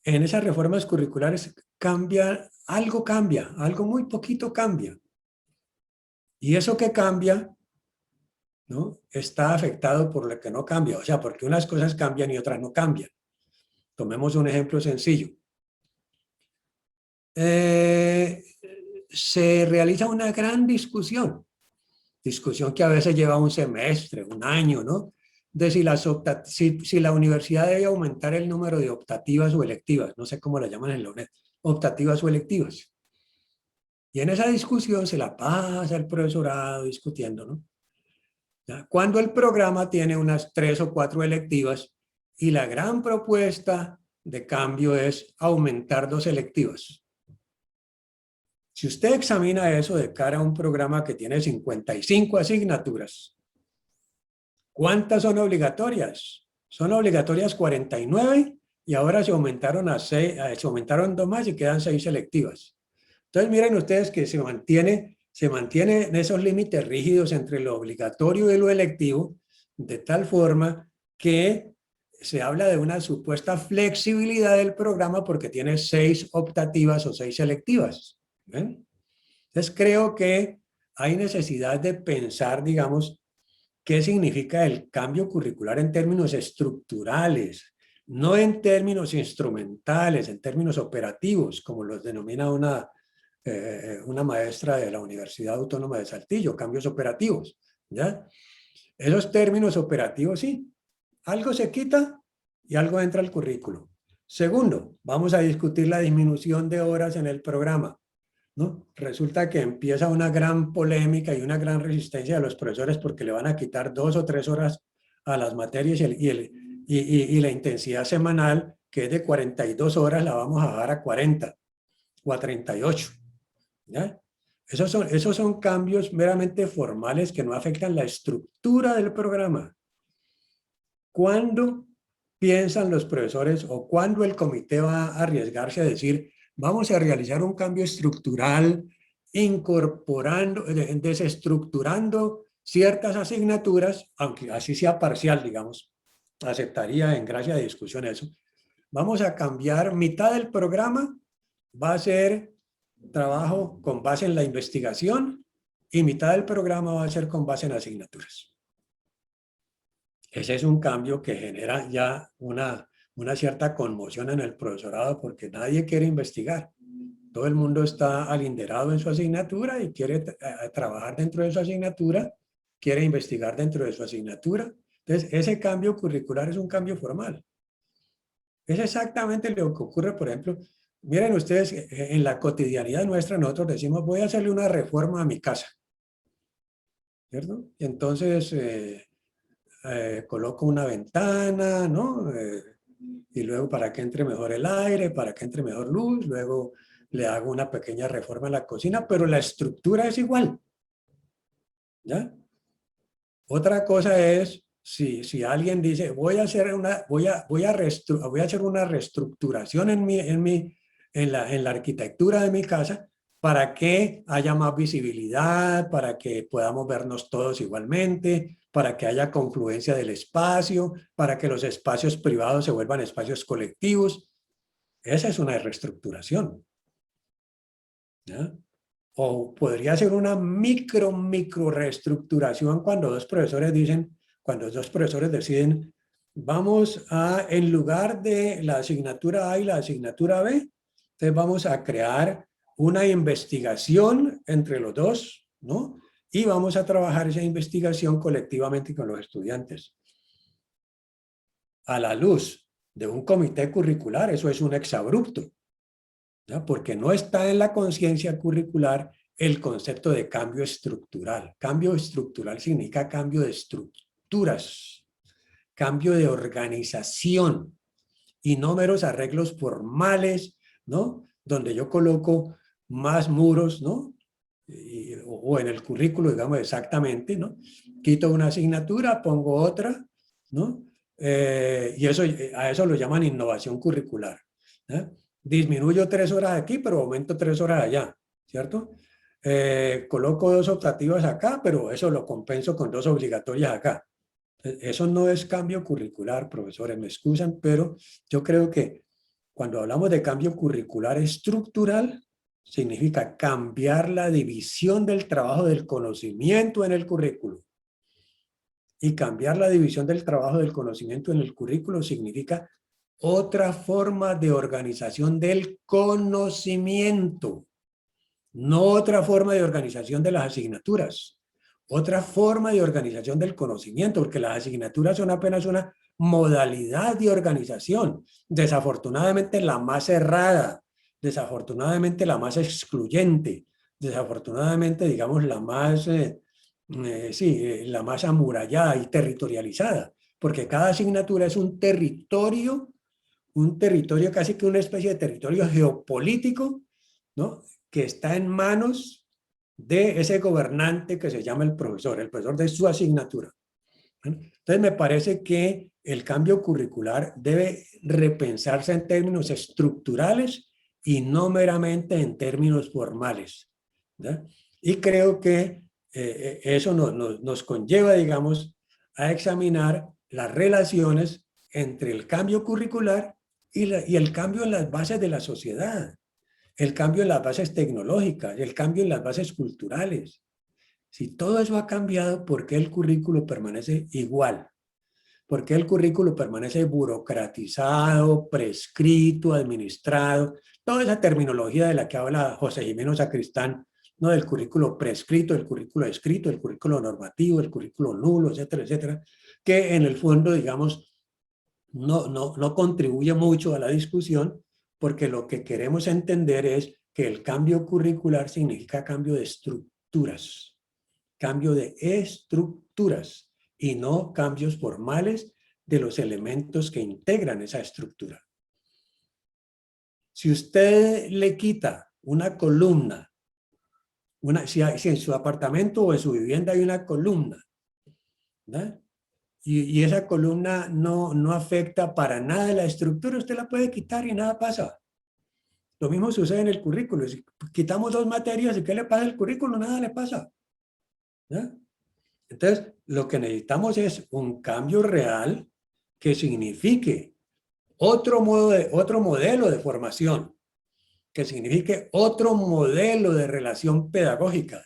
en esas reformas curriculares cambia, algo muy poquito cambia. Y eso que cambia, ¿no?, está afectado por lo que no cambia, o sea, porque unas cosas cambian y otras no cambian. Tomemos un ejemplo sencillo. Se realiza una gran discusión que a veces lleva un semestre, un año, ¿no?, de si la universidad debe aumentar el número de optativas o electivas, no sé cómo la llaman en la UNED, optativas o electivas. Y en esa discusión se la pasa el profesorado discutiendo, ¿no? ¿Ya? Cuando el programa tiene unas 3 o 4 electivas y la gran propuesta de cambio es aumentar 2 electivas. Si usted examina eso de cara a un programa que tiene 55 asignaturas, ¿cuántas son obligatorias? Son obligatorias 49 y ahora se aumentaron a 6, se aumentaron 2 más y quedan 6 selectivas. Entonces miren ustedes que se mantiene en esos límites rígidos entre lo obligatorio y lo electivo, de tal forma que se habla de una supuesta flexibilidad del programa porque tiene 6 optativas o 6 selectivas. ¿Ven? Entonces creo que hay necesidad de pensar, digamos, qué significa el cambio curricular en términos estructurales, no en términos instrumentales, en términos operativos, como los denomina una maestra de la Universidad Autónoma de Saltillo, cambios operativos, ¿ya? Esos términos operativos, sí, algo se quita y algo entra al currículo. Segundo, vamos a discutir la disminución de horas en el programa, ¿no? Resulta que empieza una gran polémica y una gran resistencia de los profesores porque le van a quitar 2 o 3 horas a las materias y la intensidad semanal, que es de 42 horas, la vamos a bajar a 40 o a 38. ¿Ya? Esos son cambios meramente formales que no afectan la estructura del programa. ¿Cuándo piensan los profesores o cuándo el comité va a arriesgarse a decir vamos a realizar un cambio estructural incorporando, desestructurando ciertas asignaturas, aunque así sea parcial, digamos, aceptaría en gracia de discusión eso? Vamos a cambiar mitad del programa, va a ser trabajo con base en la investigación y mitad del programa va a ser con base en asignaturas. Ese es un cambio que genera ya una cierta conmoción en el profesorado porque nadie quiere investigar. Todo el mundo está alinderado en su asignatura y quiere trabajar dentro de su asignatura, quiere investigar dentro de su asignatura. Entonces, ese cambio curricular es un cambio formal. Es exactamente lo que ocurre, por ejemplo, miren ustedes, en la cotidianidad nuestra nosotros decimos voy a hacerle una reforma a mi casa, ¿cierto? Y entonces coloco una ventana, ¿no? Y luego para que entre mejor el aire, para que entre mejor luz, luego le hago una pequeña reforma en la cocina, pero la estructura es igual, ¿ya? Otra cosa es si alguien dice voy a hacer una reestructuración en la arquitectura de mi casa para que haya más visibilidad, para que podamos vernos todos igualmente, para que haya confluencia del espacio, para que los espacios privados se vuelvan espacios colectivos. Esa es una reestructuración, ¿ya? O podría ser una micro reestructuración cuando dos profesores deciden, vamos a, en lugar de la asignatura A y la asignatura B, entonces vamos a crear una investigación entre los dos, ¿no? Y vamos a trabajar esa investigación colectivamente con los estudiantes. A la luz de un comité curricular, eso es un exabrupto, ¿no? Porque no está en la conciencia curricular el concepto de cambio estructural. Cambio estructural significa cambio de estructuras, cambio de organización y no meros arreglos formales, ¿no? Donde yo coloco más muros, ¿no? O en el currículo, digamos exactamente, ¿no? Quito una asignatura, pongo otra, ¿no? y eso, a eso lo llaman innovación curricular. Disminuyo 3 horas aquí, pero aumento 3 horas allá, ¿cierto? Coloco 2 optativas acá, pero eso lo compenso con 2 obligatorias acá. Eso no es cambio curricular, profesores, me excusan, pero yo creo que cuando hablamos de cambio curricular estructural, significa cambiar la división del trabajo del conocimiento en el currículo. Y cambiar la división del trabajo del conocimiento en el currículo significa otra forma de organización del conocimiento, no otra forma de organización de las asignaturas, otra forma de organización del conocimiento, porque las asignaturas son apenas una modalidad de organización, desafortunadamente la más cerrada, desafortunadamente la más excluyente, desafortunadamente, digamos, la más, la más amurallada y territorializada, porque cada asignatura es un territorio casi que una especie de territorio geopolítico, ¿no? Que está en manos de ese gobernante que se llama el profesor de su asignatura. Entonces me parece que el cambio curricular debe repensarse en términos estructurales y no meramente en términos formales, ¿no? Y creo que eso nos conlleva, digamos, a examinar las relaciones entre el cambio curricular y el cambio en las bases de la sociedad, el cambio en las bases tecnológicas, el cambio en las bases culturales. Si todo eso ha cambiado, ¿por qué el currículo permanece igual? ¿Por qué el currículo permanece burocratizado, prescrito, administrado? Toda esa terminología de la que habla José Jimeno Sacristán, ¿no? Del currículo prescrito, el currículo escrito, el currículo normativo, el currículo nulo, etcétera, etcétera, que en el fondo, digamos, no contribuye mucho a la discusión, porque lo que queremos entender es que el cambio curricular significa cambio de estructuras y no cambios formales de los elementos que integran esa estructura. Si usted le quita una columna, si en su apartamento o en su vivienda hay una columna, ¿no? Y esa columna no afecta para nada la estructura, usted la puede quitar y nada pasa. Lo mismo sucede en el currículo. Si quitamos 2 materias, ¿y qué le pasa al currículo? Nada le pasa, ¿no? Entonces, lo que necesitamos es un cambio real que signifique otro modelo de formación, que signifique otro modelo de relación pedagógica,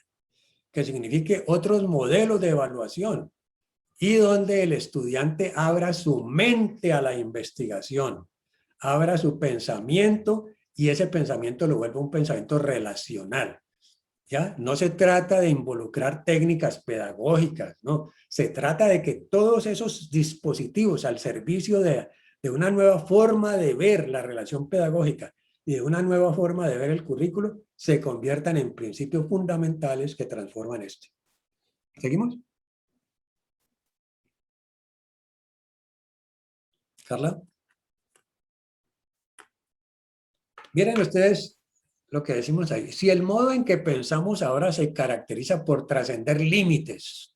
que signifique otros modelos de evaluación, y donde el estudiante abra su mente a la investigación, abra su pensamiento, y ese pensamiento lo vuelva un pensamiento relacional. ¿Ya? No se trata de involucrar técnicas pedagógicas, no. Se trata de que todos esos dispositivos al servicio de una nueva forma de ver la relación pedagógica y de una nueva forma de ver el currículo se conviertan en principios fundamentales que transforman esto. ¿Seguimos? Carla. Miren ustedes lo que decimos ahí. Si el modo en que pensamos ahora se caracteriza por trascender límites,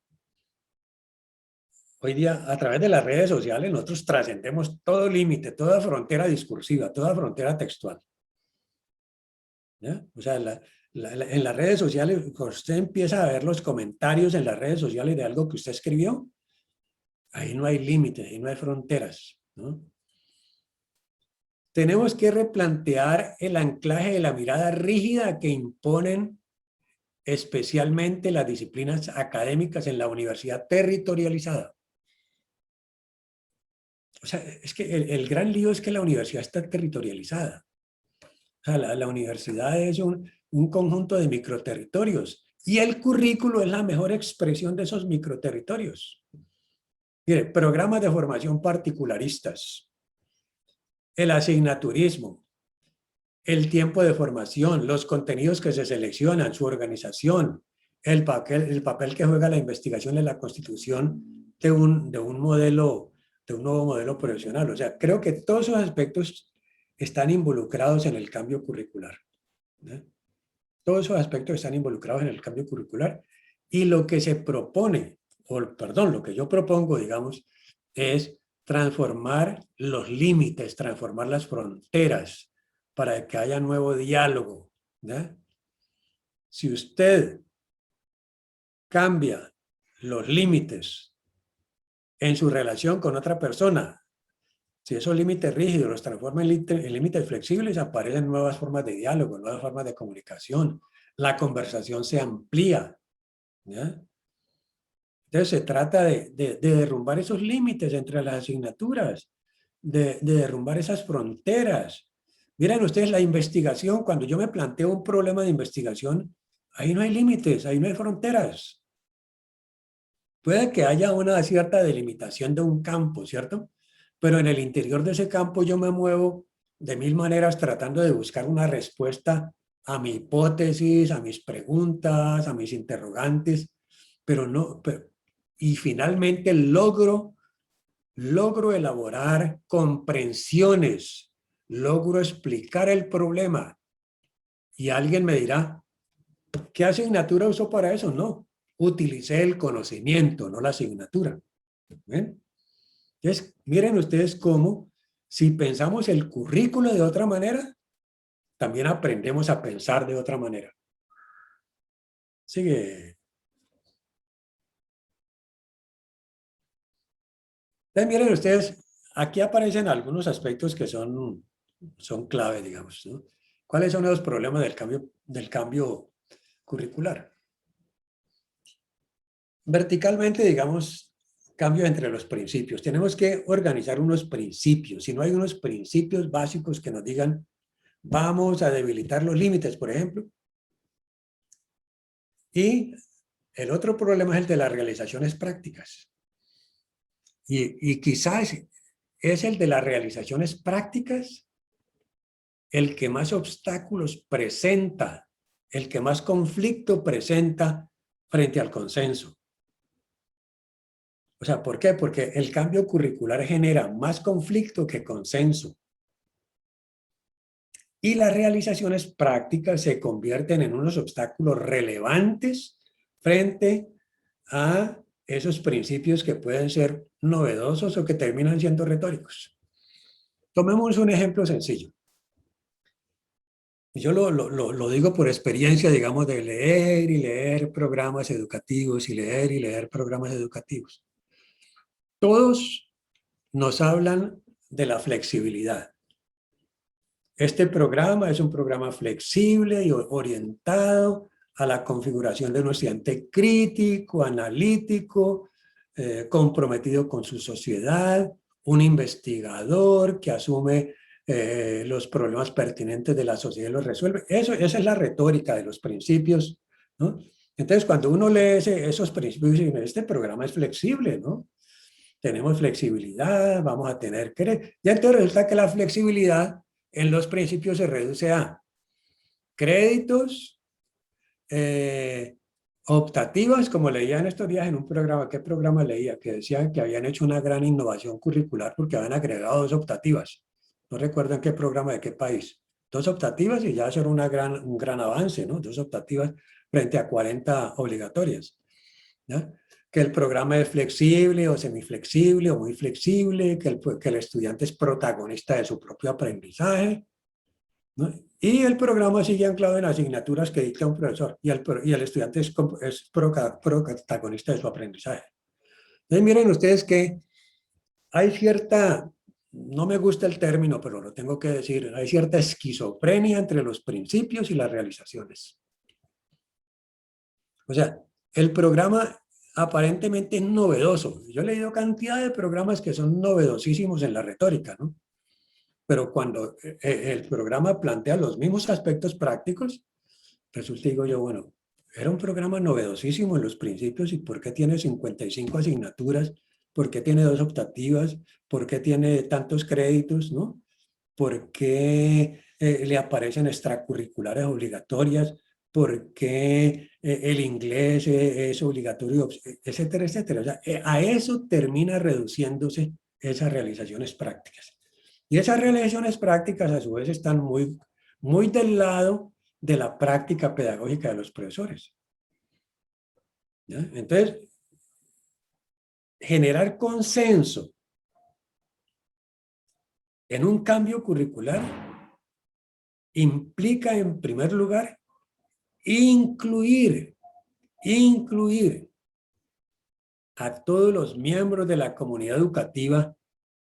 hoy día a través de las redes sociales nosotros trascendemos todo límite, toda frontera discursiva, toda frontera textual. ¿Ya? O sea, en las redes sociales, cuando usted empieza a ver los comentarios en las redes sociales de algo que usted escribió, ahí no hay límites, ahí no hay fronteras, ¿no? Tenemos que replantear el anclaje de la mirada rígida que imponen especialmente las disciplinas académicas en la universidad territorializada. O sea, es que el gran lío es que la universidad está territorializada. O sea, la universidad es un conjunto de microterritorios y el currículo es la mejor expresión de esos microterritorios. Mire, programas de formación particularistas, el asignaturismo, el tiempo de formación, los contenidos que se seleccionan, su organización, el papel que juega la investigación en la constitución de un nuevo modelo profesional. O sea, creo que todos esos aspectos están involucrados en el cambio curricular, ¿no? Todos esos aspectos están involucrados en el cambio curricular y lo que se propone, o perdón, lo que yo propongo, digamos, es transformar los límites, transformar las fronteras para que haya nuevo diálogo, ¿ya? Si usted cambia los límites en su relación con otra persona, si esos límites rígidos los transforma en límites flexibles, aparecen nuevas formas de diálogo, nuevas formas de comunicación. La conversación se amplía, ¿ya? Entonces se trata de derrumbar esos límites entre las asignaturas, de derrumbar esas fronteras. Miren ustedes la investigación, cuando yo me planteo un problema de investigación, ahí no hay límites, ahí no hay fronteras. Puede que haya una cierta delimitación de un campo, ¿cierto? Pero en el interior de ese campo yo me muevo de mil maneras tratando de buscar una respuesta a mi hipótesis, a mis preguntas, a mis interrogantes, pero no, y finalmente logro elaborar comprensiones, logro explicar el problema. Y alguien me dirá, ¿qué asignatura usó para eso? No, utilicé el conocimiento, no la asignatura. ¿Ven? Entonces, miren ustedes cómo, si pensamos el currículo de otra manera, también aprendemos a pensar de otra manera. Sigue. Entonces, miren ustedes, aquí aparecen algunos aspectos que son clave, digamos, ¿no? ¿Cuáles son los problemas del cambio curricular? Verticalmente, digamos, cambio entre los principios. Tenemos que organizar unos principios. Si no hay unos principios básicos que nos digan, vamos a debilitar los límites, por ejemplo. Y el otro problema es el de las realizaciones prácticas. Y quizás es el de las realizaciones prácticas el que más obstáculos presenta, el que más conflicto presenta frente al consenso. O sea, ¿por qué? Porque el cambio curricular genera más conflicto que consenso. Y las realizaciones prácticas se convierten en unos obstáculos relevantes frente a esos principios que pueden ser novedosos o que terminan siendo retóricos. Tomemos un ejemplo sencillo. Yo lo digo por experiencia, digamos, de leer y leer programas educativos y leer programas educativos. Todos nos hablan de la flexibilidad. Este programa es un programa flexible y orientado a la configuración de un estudiante crítico, analítico, comprometido con su sociedad, un investigador que asume los problemas pertinentes de la sociedad y los resuelve. Esa es la retórica de los principios, ¿no? Entonces, cuando uno lee esos principios, dice, este programa es flexible, ¿no? Tenemos flexibilidad, vamos a tener que... Ya entonces resulta que la flexibilidad en los principios se reduce a créditos, optativas, como leía en estos días en un programa. ¿Qué programa leía? Que decían que habían hecho una gran innovación curricular porque habían agregado 2 optativas. No recuerdo en qué programa de qué país. 2 optativas y ya eso era un gran avance, ¿no? 2 optativas frente a 40 obligatorias, ¿ya? Que el programa es flexible o semiflexible o muy flexible, que el estudiante es protagonista de su propio aprendizaje, ¿no? Y el programa sigue anclado en asignaturas que dicta un profesor y el estudiante es protagonista de su aprendizaje. Entonces miren ustedes que hay cierta, no me gusta el término, pero lo tengo que decir, hay cierta esquizofrenia entre los principios y las realizaciones. O sea, el programa aparentemente es novedoso. Yo he leído cantidad de programas que son novedosísimos en la retórica, ¿no? Pero cuando el programa plantea los mismos aspectos prácticos, resulta, digo yo, bueno, era un programa novedosísimo en los principios, ¿y por qué tiene 55 asignaturas? ¿Por qué tiene 2 optativas? ¿Por qué tiene tantos créditos, no? ¿Por qué le aparecen extracurriculares obligatorias? ¿Por qué el inglés es obligatorio? Etcétera, etcétera. O sea, a eso termina reduciéndose esas realizaciones prácticas. Y esas realizaciones prácticas a su vez están muy del lado de la práctica pedagógica de los profesores, ¿ya? Entonces, generar consenso en un cambio curricular implica en primer lugar incluir a todos los miembros de la comunidad educativa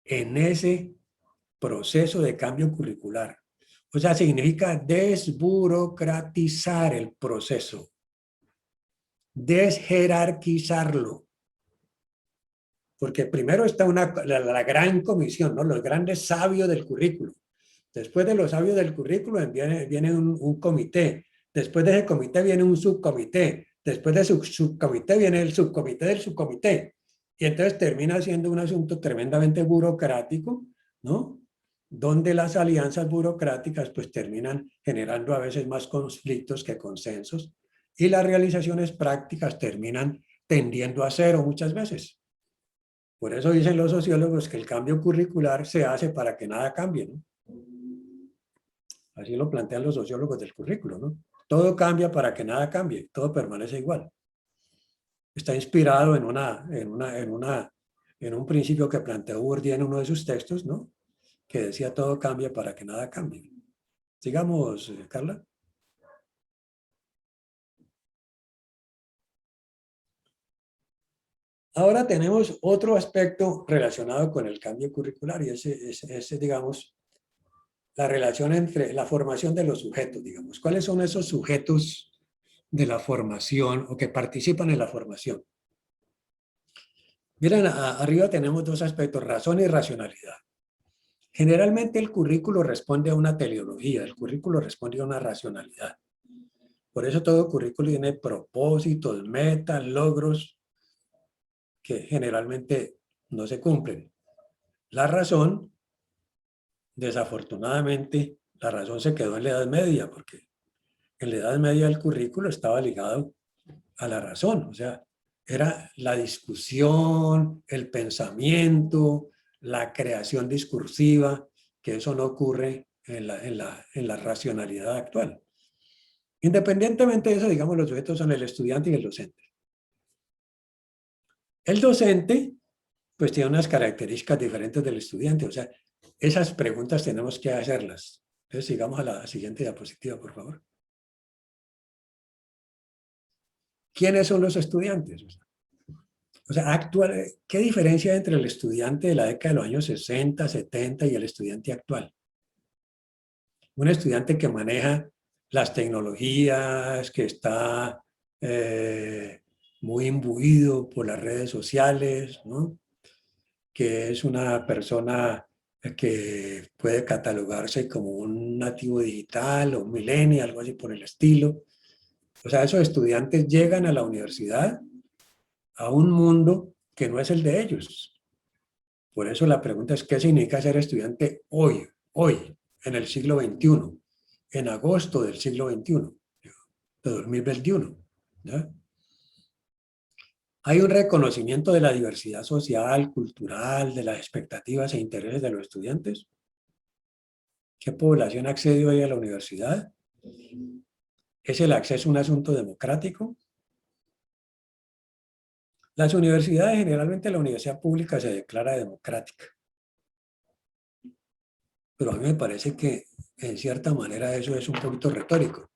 en ese proceso de cambio curricular. O sea, significa desburocratizar el proceso, desjerarquizarlo. Porque primero está la gran comisión, ¿no? Los grandes sabios del currículo. Después de los sabios del currículo viene un comité. Después de ese comité viene un subcomité. Después de su subcomité viene el subcomité del subcomité. Y entonces termina siendo un asunto tremendamente burocrático, ¿no? Donde las alianzas burocráticas pues terminan generando a veces más conflictos que consensos y las realizaciones prácticas terminan tendiendo a cero muchas veces. Por eso dicen los sociólogos que el cambio curricular se hace para que nada cambie, ¿no? Así lo plantean los sociólogos del currículo, ¿no? Todo cambia para que nada cambie, todo permanece igual. Está inspirado en un principio que planteó Bourdieu en uno de sus textos, ¿no? Que decía todo cambia para que nada cambie. Sigamos, Carla. Ahora tenemos otro aspecto relacionado con el cambio curricular y ese digamos, la relación entre la formación de los sujetos, digamos. ¿Cuáles son esos sujetos de la formación o que participan en la formación? Miren, arriba tenemos dos aspectos, razón y racionalidad. Generalmente el currículo responde a una teleología, el currículo responde a una racionalidad. Por eso todo currículo tiene propósitos, metas, logros que generalmente no se cumplen. La razón, desafortunadamente, la razón se quedó en la Edad Media, porque en la Edad Media el currículo estaba ligado a la razón, o sea, era la discusión, el pensamiento, la creación discursiva, que eso no ocurre en la racionalidad actual. Independientemente de eso, digamos, los sujetos son el estudiante y el docente. El docente, pues tiene unas características diferentes del estudiante, o sea, esas preguntas tenemos que hacerlas. Entonces, sigamos a la siguiente diapositiva, por favor. ¿Quiénes son los estudiantes? O sea, ¿qué diferencia hay entre el estudiante de la década de los años 60, 70 y el estudiante actual? Un estudiante que maneja las tecnologías, que está muy imbuido por las redes sociales, ¿no? Que es una persona que puede catalogarse como un nativo digital o un millennial, algo así por el estilo. O sea, esos estudiantes llegan a la universidad a un mundo que no es el de ellos. Por eso la pregunta es, ¿qué significa ser estudiante hoy, en el siglo XXI, en agosto del siglo XXI, de 2021? ¿Ya? Hay un reconocimiento de la diversidad social, cultural, de las expectativas e intereses de los estudiantes. ¿Qué población accede hoy a la universidad? ¿Es el acceso un asunto democrático? Las universidades, generalmente la universidad pública se declara democrática. Pero a mí me parece que en cierta manera eso es un poquito retórico.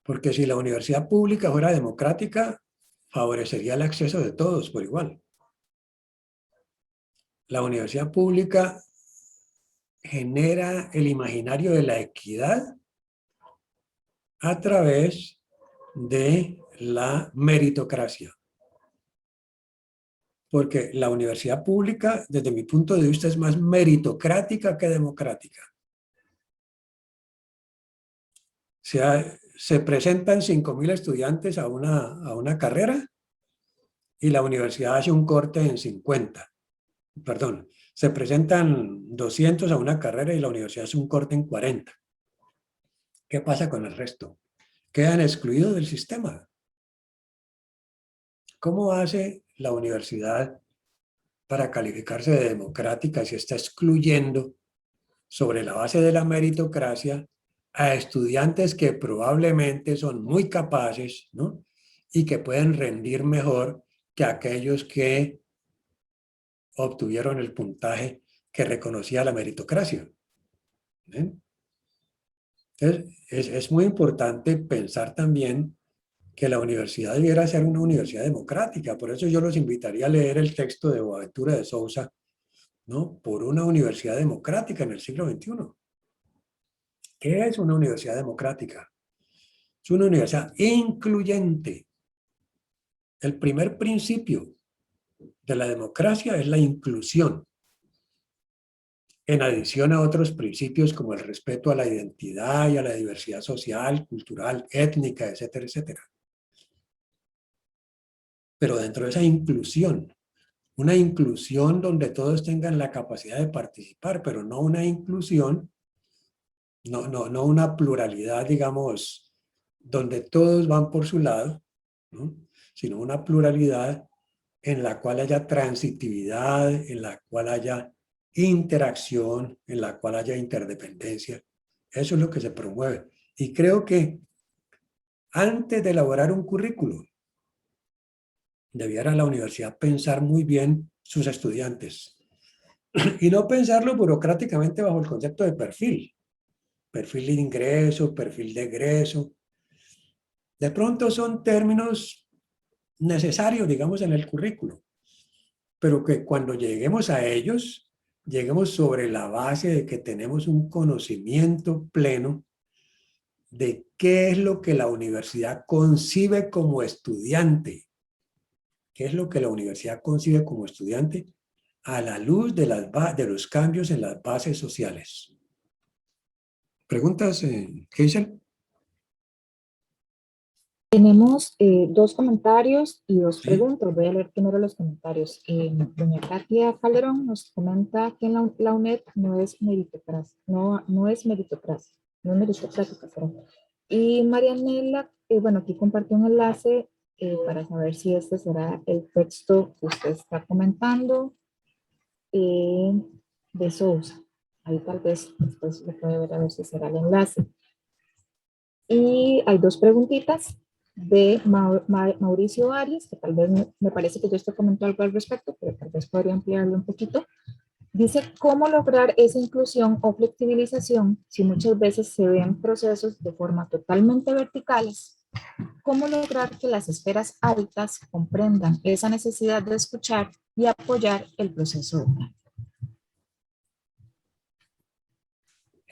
Porque si la universidad pública fuera democrática, favorecería el acceso de todos por igual. La universidad pública genera el imaginario de la equidad a través de la meritocracia. Porque la universidad pública, desde mi punto de vista, es más meritocrática que democrática. O sea, se presentan 5.000 estudiantes a una carrera y la universidad hace un corte en 50. Perdón, se presentan 200 a una carrera y la universidad hace un corte en 40. ¿Qué pasa con el resto? Quedan excluidos del sistema. ¿Cómo hace la universidad para calificarse de democrática si está excluyendo sobre la base de la meritocracia a estudiantes que probablemente son muy capaces, ¿no? Y que pueden rendir mejor que aquellos que obtuvieron el puntaje que reconocía la meritocracia. ¿Ven? Entonces, es muy importante pensar también que la universidad debiera ser una universidad democrática. Por eso yo los invitaría a leer el texto de Boaventura de Sousa, ¿no? Por una universidad democrática en el siglo XXI. ¿Qué es una universidad democrática? Es una universidad incluyente. El primer principio de la democracia es la inclusión, en adición a otros principios como el respeto a la identidad y a la diversidad social, cultural, étnica, etcétera, etcétera. Pero dentro de esa inclusión, una inclusión donde todos tengan la capacidad de participar, pero no una inclusión, no una pluralidad, digamos, donde todos van por su lado, ¿no? Sino una pluralidad en la cual haya transitividad, en la cual haya interacción, en la cual haya interdependencia. Eso es lo que se promueve. Y creo que antes de elaborar un currículo, debiera la universidad pensar muy bien sus estudiantes y no pensarlo burocráticamente bajo el concepto de perfil de ingreso, perfil de egreso. De pronto son términos necesarios, digamos, en el currículo, pero que cuando lleguemos a ellos, lleguemos sobre la base de que tenemos un conocimiento pleno de qué es lo que la universidad concibe como estudiante. ¿Qué es lo que la universidad concibe como estudiante a la luz de los cambios en las bases sociales? ¿Preguntas, Hazel? Tenemos dos comentarios y dos Sí. preguntas. Voy a leer primero los comentarios. Doña Katia Calderón nos comenta que en la UNED no es meritocracia, no es meritocracia, no es meritocrática, perdón. Y Marianela, bueno, aquí compartió un enlace para saber si este será el texto que usted está comentando de Sousa. Ahí tal vez después lo puede ver a ver si será el enlace. Y hay dos preguntitas de Mauricio Arias, que tal vez me parece que yo estoy comentando algo al respecto, pero tal vez podría ampliarlo un poquito. Dice, ¿cómo lograr esa inclusión o flexibilización si muchas veces se ven procesos de forma totalmente verticales? ¿Cómo lograr que las esferas altas comprendan esa necesidad de escuchar y apoyar el proceso?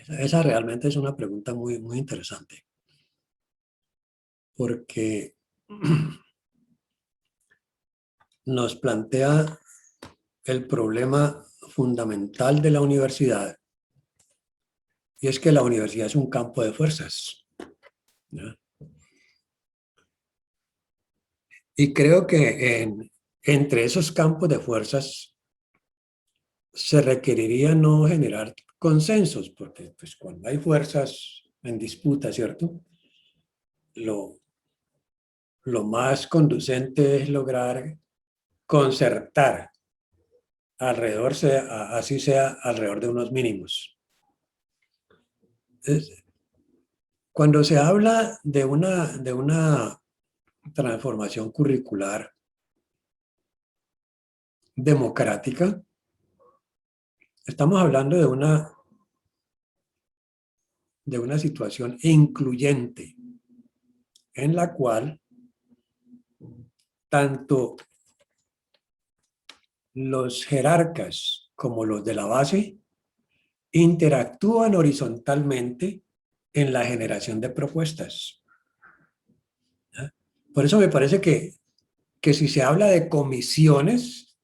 Esa realmente es una pregunta muy, muy interesante, porque nos plantea el problema fundamental de la universidad, y es que la universidad es un campo de fuerzas, ¿no? Y creo que entre esos campos de fuerzas se requeriría no generar consensos, porque pues, cuando hay fuerzas en disputa, ¿cierto? Lo más conducente es lograr concertar alrededor, así sea alrededor de unos mínimos. Cuando se habla de una transformación curricular democrática, estamos hablando de una situación incluyente en la cual tanto los jerarcas como los de la base interactúan horizontalmente en la generación de propuestas. ¿Ya? Por eso me parece que si se habla de comisiones,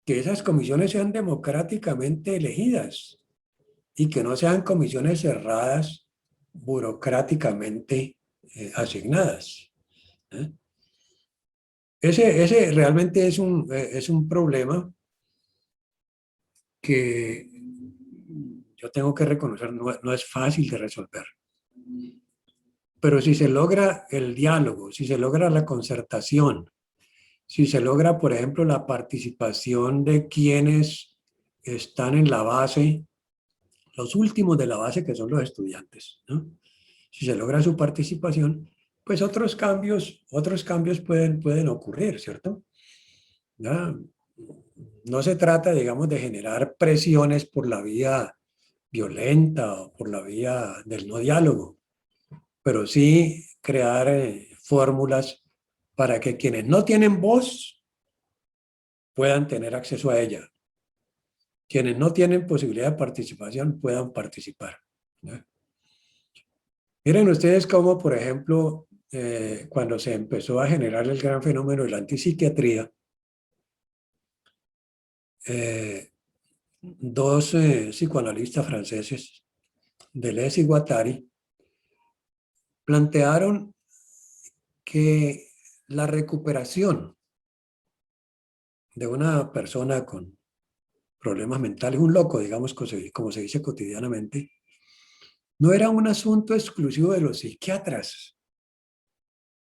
que esas comisiones sean democráticamente elegidas y que no sean comisiones cerradas, burocráticamente asignadas. ¿Eh? Ese realmente es un problema que yo tengo que reconocer, no es fácil de resolver. Pero si se logra el diálogo, si se logra la concertación, si se logra, por ejemplo, la participación de quienes están en la base, los últimos de la base que son los estudiantes, ¿no? Si se logra su participación, pues otros cambios pueden ocurrir, ¿cierto? ¿Ya? No se trata, digamos, de generar presiones por la vía violenta o por la vía del no diálogo, pero sí crear fórmulas para que quienes no tienen voz puedan tener acceso a ella. Quienes no tienen posibilidad de participación puedan participar, ¿no? Miren ustedes cómo, por ejemplo, cuando se empezó a generar el gran fenómeno de la antipsiquiatría, dos psicoanalistas franceses, Deleuze y Guattari, plantearon que la recuperación de una persona con problemas mentales, un loco, digamos, como se dice cotidianamente, no era un asunto exclusivo de los psiquiatras.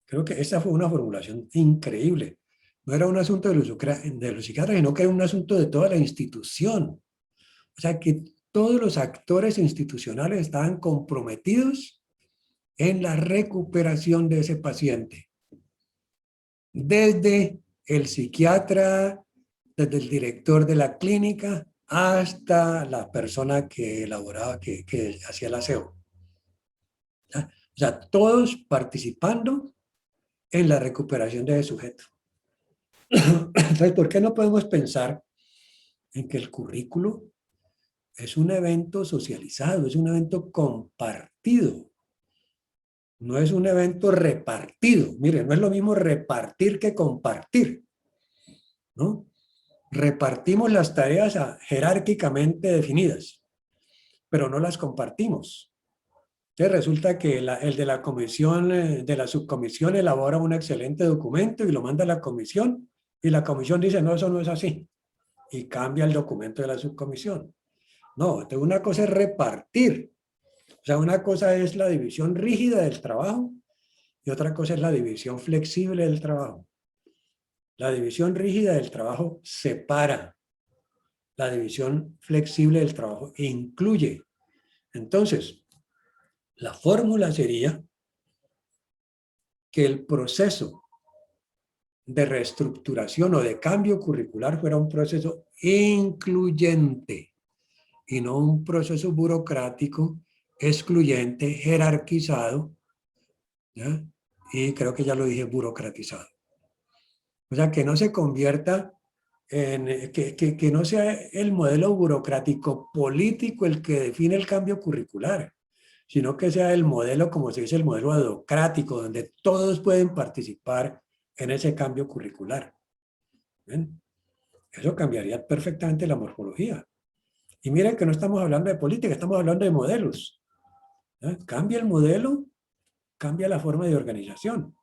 Creo que esa fue una formulación increíble. No era un asunto de los psiquiatras, sino que era un asunto de toda la institución. O sea, que todos los actores institucionales estaban comprometidos en la recuperación de ese paciente. Desde el psiquiatra, desde el director de la clínica, hasta la persona que elaboraba, que hacía el aseo. O sea, todos participando en la recuperación de ese sujeto. Entonces, ¿por qué no podemos pensar en que el currículo es un evento socializado, es un evento compartido? No es un evento repartido. Miren, no es lo mismo repartir que compartir, ¿no? Repartimos las tareas jerárquicamente definidas, pero no las compartimos. Entonces resulta que el de la comisión, de la subcomisión elabora un excelente documento y lo manda a la comisión y la comisión dice, no, eso no es así. Y cambia el documento de la subcomisión. No, entonces una cosa es repartir. O sea, una cosa es la división rígida del trabajo y otra cosa es la división flexible del trabajo. La división rígida del trabajo separa. La división flexible del trabajo incluye. Entonces, la fórmula sería que el proceso de reestructuración o de cambio curricular fuera un proceso incluyente y no un proceso burocrático, excluyente, jerarquizado, ¿ya? Y creo que ya lo dije, burocratizado. O sea, que no se convierta en, que no sea el modelo burocrático político el que define el cambio curricular, sino que sea el modelo, como se dice, el modelo democrático, donde todos pueden participar en ese cambio curricular. ¿Ven? Eso cambiaría perfectamente la morfología. Y miren que no estamos hablando de política, estamos hablando de modelos. ¿Eh? Cambia el modelo, cambia la forma de organización.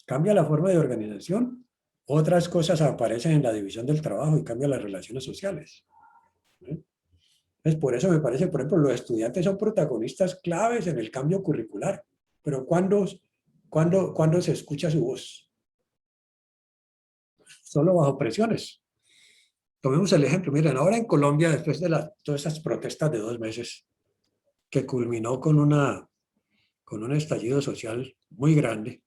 Cambia la forma de organización, otras cosas aparecen en la división del trabajo y cambian las relaciones sociales. ¿Eh? Entonces, por eso me parece, por ejemplo, los estudiantes son protagonistas claves en el cambio curricular. Pero ¿cuándo se escucha su voz? Solo bajo presiones. Tomemos el ejemplo. Miren, ahora en Colombia, después de todas esas protestas de 2 meses, que culminó con un estallido social muy grande,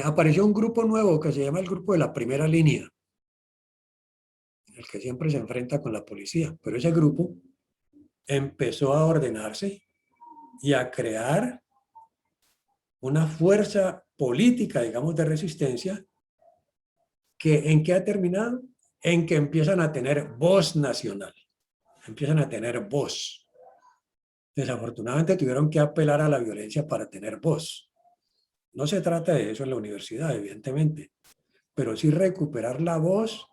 apareció un grupo nuevo que se llama el grupo de la primera línea, el que siempre se enfrenta con la policía. Pero ese grupo empezó a ordenarse y a crear una fuerza política, digamos, de resistencia, que ¿en qué ha terminado? En que empiezan a tener voz nacional, empiezan a tener voz. Desafortunadamente tuvieron que apelar a la violencia para tener voz. No se trata de eso en la universidad, evidentemente, pero sí recuperar la voz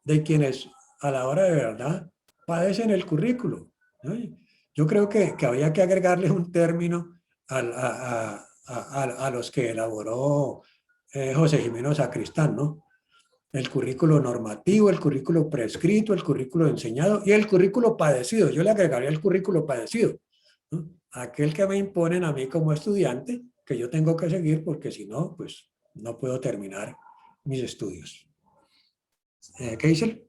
de quienes a la hora de verdad padecen el currículo, ¿no? Yo creo que había que agregarle un término a los que elaboró José Jimeno Sacristán, ¿no? El currículo normativo, el currículo prescrito, el currículo enseñado y el currículo padecido. Yo le agregaría el currículo padecido, ¿no? Aquel que me imponen a mí como estudiante, que yo tengo que seguir porque si no, pues no puedo terminar mis estudios. Keisel.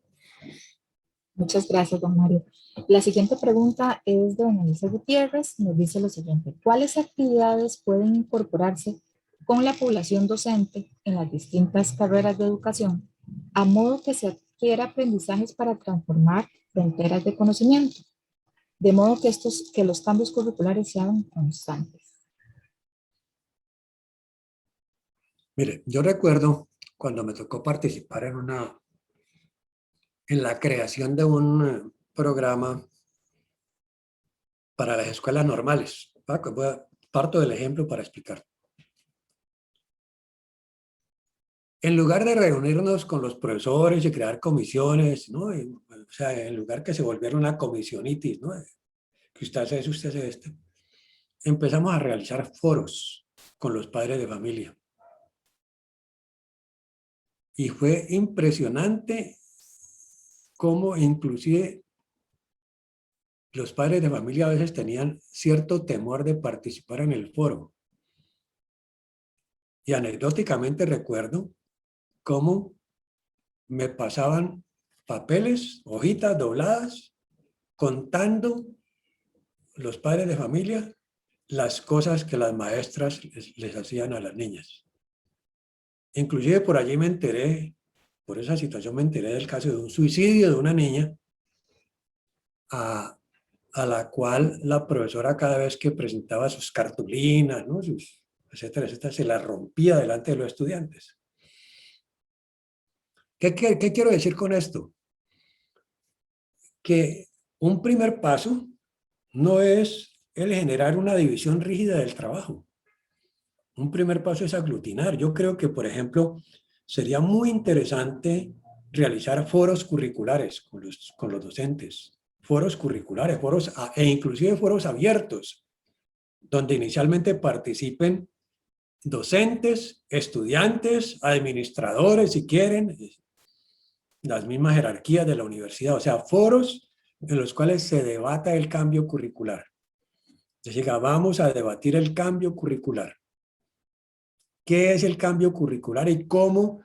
Muchas gracias, don Mario. La siguiente pregunta es de doña Alicia Gutiérrez. Nos dice lo siguiente: ¿cuáles actividades pueden incorporarse con la población docente en las distintas carreras de educación, a modo que se adquiera aprendizajes para transformar fronteras de conocimiento, de modo que los cambios curriculares sean constantes. Mire, yo recuerdo cuando me tocó participar en la creación de un programa para las escuelas normales. Parto del ejemplo para explicar. En lugar de reunirnos con los profesores y crear comisiones, ¿no? O sea, en lugar que se volviera una comisionitis, ¿no? Que usted hace esto. Empezamos a realizar foros con los padres de familia. Y fue impresionante cómo inclusive los padres de familia a veces tenían cierto temor de participar en el foro. Y anecdóticamente recuerdo cómo me pasaban papeles, hojitas dobladas, contando los padres de familia las cosas que las maestras les hacían a las niñas. Inclusive por allí me enteré, por esa situación me enteré del caso de un suicidio de una niña a la cual la profesora cada vez que presentaba sus cartulinas, ¿no? Etcétera, etcétera, se las rompía delante de los estudiantes. ¿Qué quiero decir con esto? Que un primer paso no es el generar una división rígida del trabajo. Un primer paso es aglutinar. Yo creo que, por ejemplo, sería muy interesante realizar foros curriculares con los docentes. Foros curriculares, e inclusive foros abiertos, donde inicialmente participen docentes, estudiantes, administradores, si quieren, las mismas jerarquías de la universidad. O sea, foros en los cuales se debata el cambio curricular. Es decir, vamos a debatir el cambio curricular. ¿Qué es el cambio curricular y cómo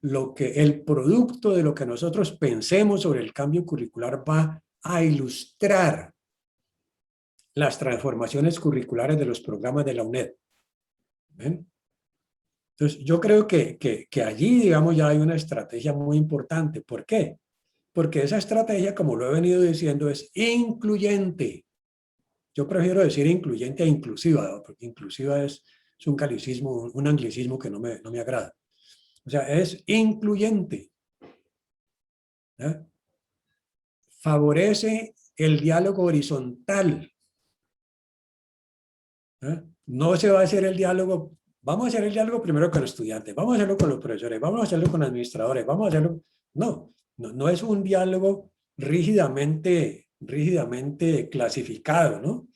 el producto de lo que nosotros pensemos sobre el cambio curricular va a ilustrar las transformaciones curriculares de los programas de la UNED? ¿Ven? Entonces, yo creo que allí, digamos, ya hay una estrategia muy importante. ¿Por qué? Porque esa estrategia, como lo he venido diciendo, es incluyente. Yo prefiero decir incluyente a inclusiva, ¿no? Porque inclusiva es un calicismo, un anglicismo que no me agrada. O sea, es incluyente. ¿Eh? Favorece el diálogo horizontal. ¿Eh? No se va a hacer el diálogo, vamos a hacer el diálogo primero con los estudiantes, vamos a hacerlo con los profesores, vamos a hacerlo con administradores, vamos a hacerlo... No es un diálogo rígidamente clasificado, ¿no?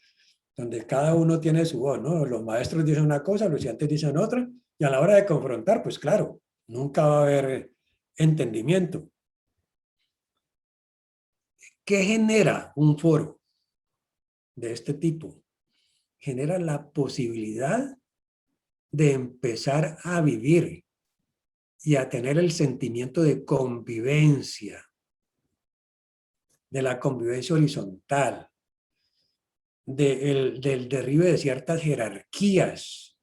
Donde cada uno tiene su voz, ¿no? Los maestros dicen una cosa, los estudiantes dicen otra, y a la hora de confrontar, pues claro, nunca va a haber entendimiento. ¿Qué genera un foro de este tipo? Genera la posibilidad de empezar a vivir y a tener el sentimiento de convivencia, de la convivencia horizontal, del derribe de ciertas jerarquías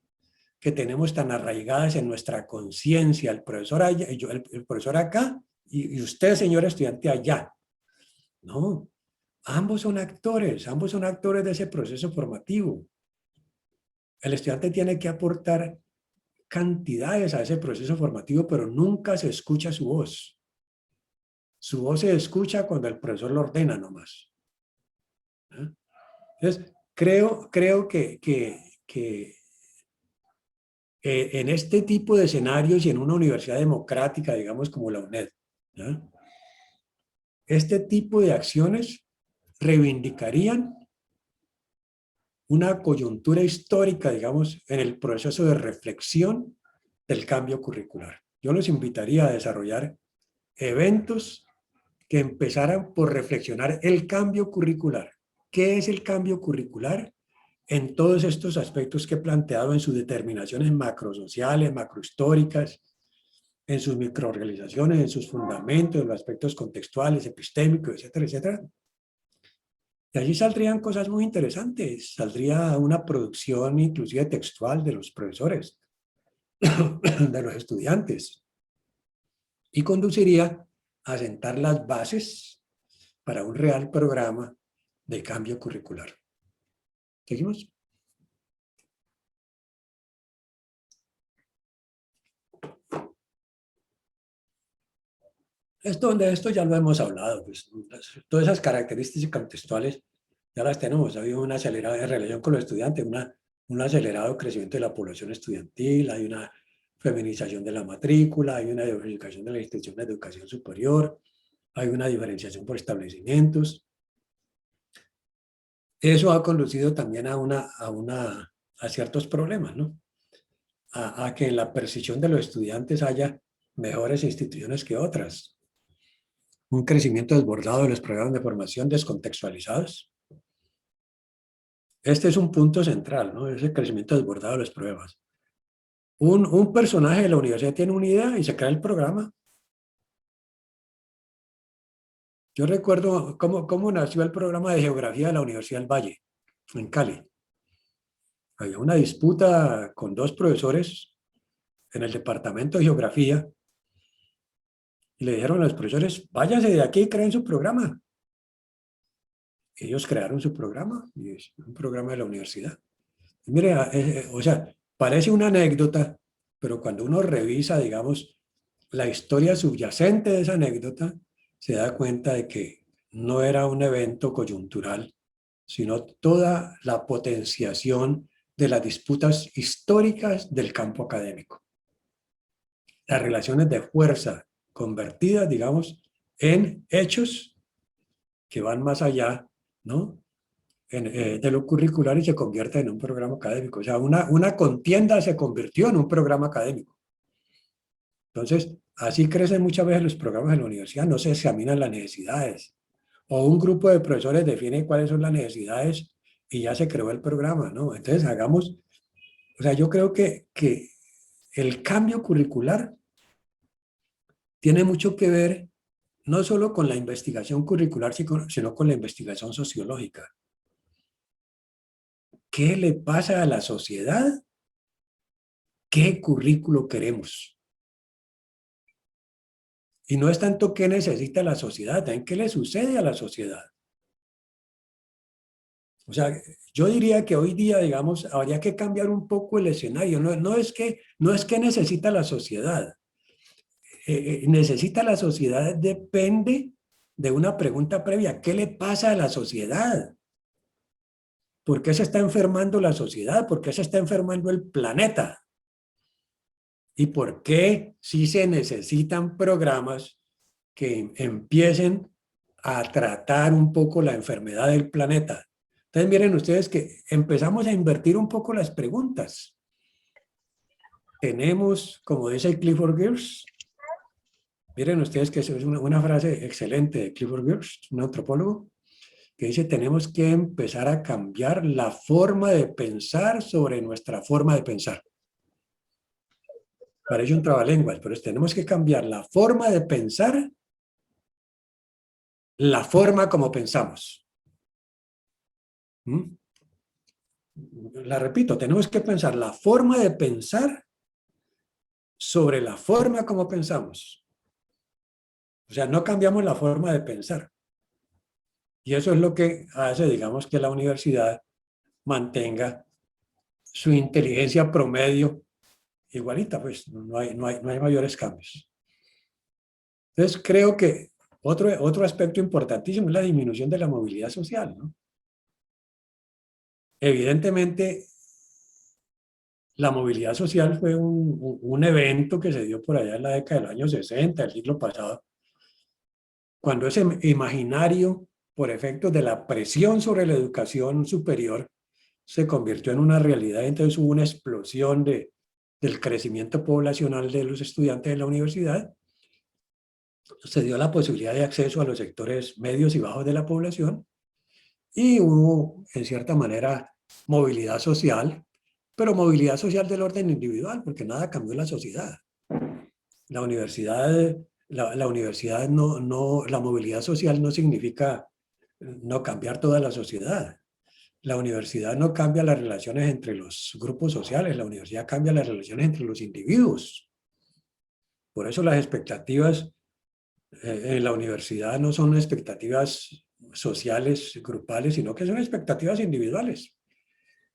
que tenemos tan arraigadas en nuestra conciencia, el profesor allá, el profesor acá y usted, señor estudiante, allá. No, ambos son actores de ese proceso formativo. El estudiante tiene que aportar cantidades a ese proceso formativo, pero nunca se escucha su voz. Su voz se escucha cuando el profesor lo ordena nomás. ¿Eh? Entonces, creo que en este tipo de escenarios y en una universidad democrática, digamos como la UNED, ¿eh? Este tipo de acciones reivindicarían una coyuntura histórica, digamos, en el proceso de reflexión del cambio curricular. Yo los invitaría a desarrollar eventos que empezaran por reflexionar el cambio curricular. ¿Qué es el cambio curricular? En todos estos aspectos que he planteado en sus determinaciones macrosociales, macrohistóricas, en sus microorganizaciones, en sus fundamentos, en los aspectos contextuales, epistémicos, etcétera, etcétera. De allí saldrían cosas muy interesantes. Saldría una producción inclusive textual de los profesores. de los estudiantes y conduciría a sentar las bases para un real programa de cambio curricular. ¿Seguimos? De esto ya lo hemos hablado, pues, todas esas características contextuales ya las tenemos. Ha habido una acelerada en relación con los estudiantes, un acelerado crecimiento de la población estudiantil, hay una feminización de la matrícula, hay una diversificación de la institución de educación superior, hay una diferenciación por establecimientos. Eso ha conducido también a ciertos problemas, ¿no? A que en la percepción de los estudiantes haya mejores instituciones que otras. Un crecimiento desbordado de los programas de formación descontextualizados. Este es un punto central, ¿no? Ese crecimiento desbordado de los programas. Un personaje de la universidad tiene una idea y se crea el programa. Yo recuerdo cómo nació el programa de geografía de la Universidad del Valle, en Cali. Había una disputa con dos profesores en el departamento de geografía y le dijeron a los profesores, váyanse de aquí y creen su programa. Ellos crearon su programa, y es un programa de la universidad. Y mire, o sea, parece una anécdota, pero cuando uno revisa, digamos, la historia subyacente de esa anécdota, se da cuenta de que no era un evento coyuntural, sino toda la potenciación de las disputas históricas del campo académico. Las relaciones de fuerza convertidas, digamos, en hechos que van más allá, ¿no? De lo curricular y se convierte en un programa académico. O sea, una contienda se convirtió en un programa académico. Entonces, así crecen muchas veces los programas de la universidad, no se examinan las necesidades. O un grupo de profesores define cuáles son las necesidades y ya se creó el programa, ¿no? Entonces, hagamos, o sea, yo creo que el cambio curricular tiene mucho que ver no solo con la investigación curricular, sino con la investigación sociológica. ¿Qué le pasa a la sociedad? ¿Qué currículo queremos? Y no es tanto qué necesita la sociedad, también qué le sucede a la sociedad. O sea, yo diría que hoy día, digamos, habría que cambiar un poco el escenario. No es que necesita la sociedad. Necesita la sociedad depende de una pregunta previa. ¿Qué le pasa a la sociedad? ¿Por qué se está enfermando la sociedad? ¿Por qué se está enfermando el planeta? ¿Y por qué sí se necesitan programas que empiecen a tratar un poco la enfermedad del planeta? Entonces miren ustedes que empezamos a invertir un poco las preguntas. Tenemos, como dice Clifford Geertz, miren ustedes que eso es una frase excelente de Clifford Geertz, un antropólogo, que dice, tenemos que empezar a cambiar la forma de pensar sobre nuestra forma de pensar. Parece un trabalenguas, pero tenemos que cambiar la forma de pensar, la forma como pensamos. La repito, tenemos que pensar la forma de pensar sobre la forma como pensamos. O sea, no cambiamos la forma de pensar. Y eso es lo que hace, digamos, que la universidad mantenga su inteligencia promedio igualita, pues no hay mayores cambios. Entonces, creo que otro aspecto importantísimo es la disminución de la movilidad social, ¿no? Evidentemente, la movilidad social fue un evento que se dio por allá en la década de los años 60, del siglo pasado, cuando ese imaginario, por efectos de la presión sobre la educación superior, se convirtió en una realidad. Entonces hubo una explosión del crecimiento poblacional de los estudiantes de la universidad. Se dio la posibilidad de acceso a los sectores medios y bajos de la población y hubo, en cierta manera, movilidad social, pero movilidad social del orden individual, porque nada cambió en la sociedad. La universidad, la universidad la movilidad social no significa no cambiar toda la sociedad. la universidad no cambia las relaciones entre los grupos sociales, la universidad cambia las relaciones entre los individuos. Por eso las expectativas en la universidad no son expectativas sociales, grupales, sino que son expectativas individuales.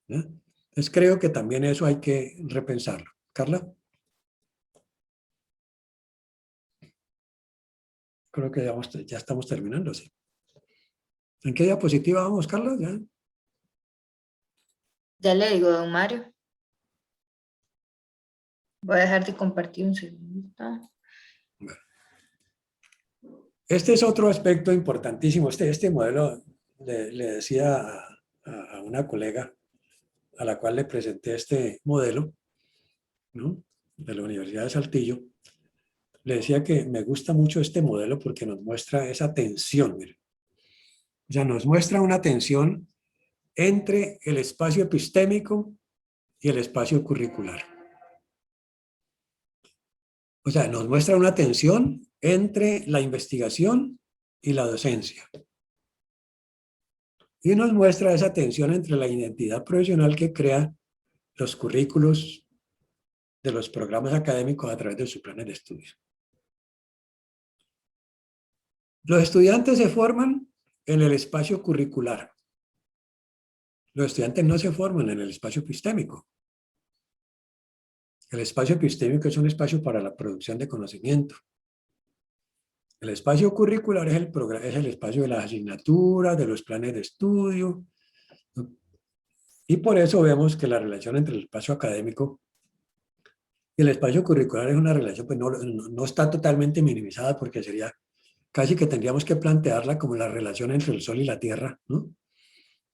Entonces creo que también eso hay que repensarlo. Carla. Creo que ya estamos terminando, sí. ¿En qué diapositiva vamos, Carla? ¿Ya? Ya le digo, don Mario. Voy a dejar de compartir un segundito. Bueno. Este es otro aspecto importantísimo. Este modelo, le decía a una colega a la cual le presenté este modelo, ¿no?, de la Universidad de Saltillo. Le decía que me gusta mucho este modelo porque nos muestra esa tensión. Mire. O sea, nos muestra una tensión entre el espacio epistémico y el espacio curricular. O sea, nos muestra una tensión entre la investigación y la docencia. Y nos muestra esa tensión entre la identidad profesional que crea los currículos de los programas académicos a través de sus planes de estudio. Los estudiantes se forman en el espacio curricular. Los estudiantes no se forman en el espacio epistémico. El espacio epistémico es un espacio para la producción de conocimiento. El espacio curricular es el espacio de las asignaturas, de los planes de estudio. Y por eso vemos que la relación entre el espacio académico y el espacio curricular es una relación, pues no está totalmente minimizada, porque sería casi que tendríamos que plantearla como la relación entre el Sol y la Tierra, ¿no?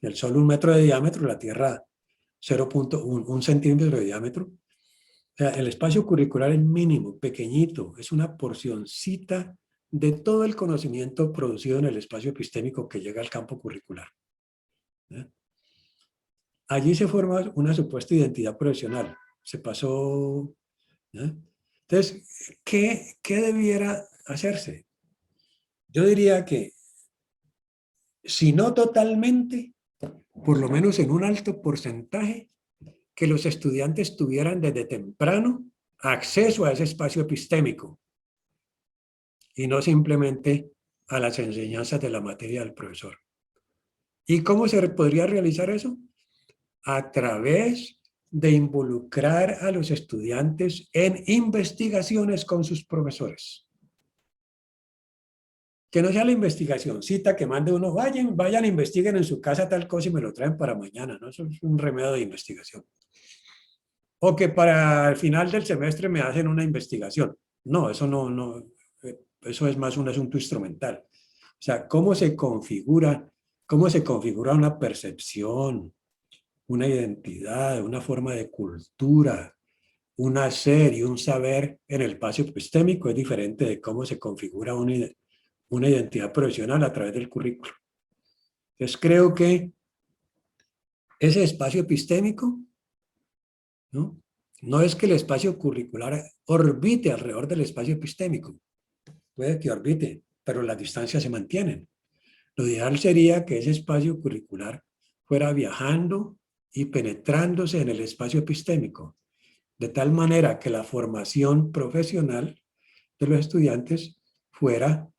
El Sol 1 metro de diámetro, la Tierra 0.1 centímetro de diámetro. O sea, el espacio curricular es mínimo, pequeñito, es una porcioncita de todo el conocimiento producido en el espacio epistémico que llega al campo curricular. Allí se forma una supuesta identidad profesional. Se pasó. Entonces, ¿qué debiera hacerse? Yo diría que, si no totalmente, por lo menos en un alto porcentaje, que los estudiantes tuvieran desde temprano acceso a ese espacio epistémico y no simplemente a las enseñanzas de la materia del profesor. ¿Y cómo se podría realizar eso? A través de involucrar a los estudiantes en investigaciones con sus profesores. Que no sea la investigacióncita que mande uno, vayan, investiguen en su casa tal cosa y me lo traen para mañana, ¿no? Eso es un remedio de investigación. O que para el final del semestre me hacen una investigación. No, eso eso es más un asunto instrumental. O sea, cómo se configura una percepción, una identidad, una forma de cultura, un hacer y un saber en el espacio epistémico es diferente de cómo se configura una identidad profesional a través del currículo. Entonces creo que ese espacio epistémico, no es que el espacio curricular orbite alrededor del espacio epistémico. Puede que orbite, pero las distancias se mantienen. Lo ideal sería que ese espacio curricular fuera viajando y penetrándose en el espacio epistémico, de tal manera que la formación profesional de los estudiantes fuera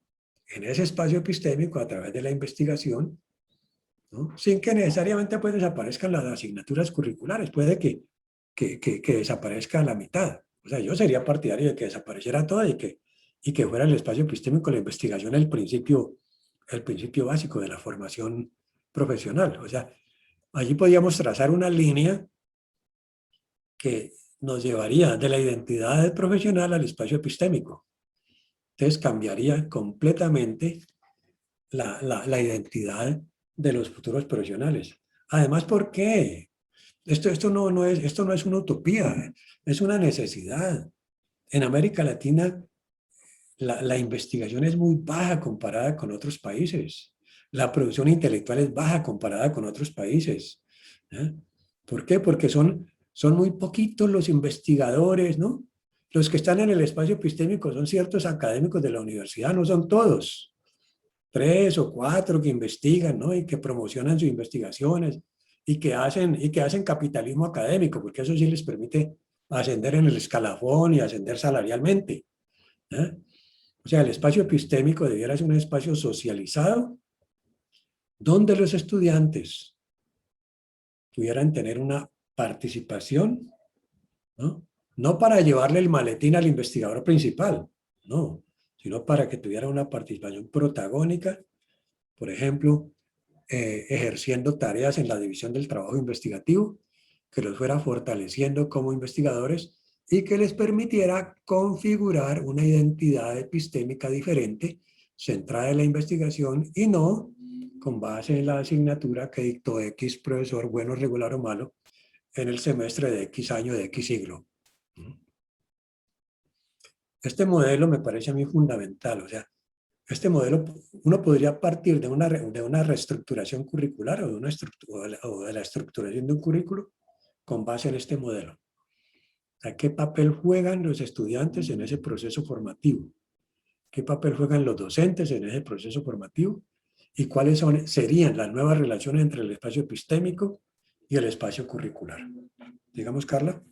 en ese espacio epistémico a través de la investigación, ¿no? Sin que necesariamente pues desaparezcan las asignaturas curriculares. Puede que desaparezca la mitad. O sea, yo sería partidario de que desapareciera toda y que fuera el espacio epistémico, la investigación, el principio básico de la formación profesional. O sea, allí podríamos trazar una línea que nos llevaría de la identidad profesional al espacio epistémico. Entonces cambiaría completamente la identidad de los futuros profesionales. Además, ¿por qué? Esto no es una utopía, es una necesidad. En América Latina, la investigación es muy baja comparada con otros países. La producción intelectual es baja comparada con otros países. ¿Por qué? Porque son muy poquitos los investigadores, ¿no? Los que están en el espacio epistémico son ciertos académicos de la universidad, no son todos. 3 o 4 que investigan, ¿no? Y que promocionan sus investigaciones. y que hacen capitalismo académico, porque eso sí les permite ascender en el escalafón y ascender salarialmente. ¿Eh? O sea, el espacio epistémico debiera ser un espacio socializado donde los estudiantes pudieran tener una participación, ¿no? No para llevarle el maletín al investigador principal, no, sino para que tuviera una participación protagónica, por ejemplo, ejerciendo tareas en la división del trabajo investigativo, que los fuera fortaleciendo como investigadores y que les permitiera configurar una identidad epistémica diferente, centrada en la investigación y no con base en la asignatura que dictó X profesor, bueno, regular o malo, en el semestre de X año, de X siglo. Este modelo me parece a mí fundamental, o sea, este modelo, uno podría partir de una reestructuración curricular o de la estructuración de un currículo con base en este modelo. O sea, ¿qué papel juegan los estudiantes en ese proceso formativo? ¿Qué papel juegan los docentes en ese proceso formativo? ¿Y cuáles serían las nuevas relaciones entre el espacio epistémico y el espacio curricular? Digamos, Carla.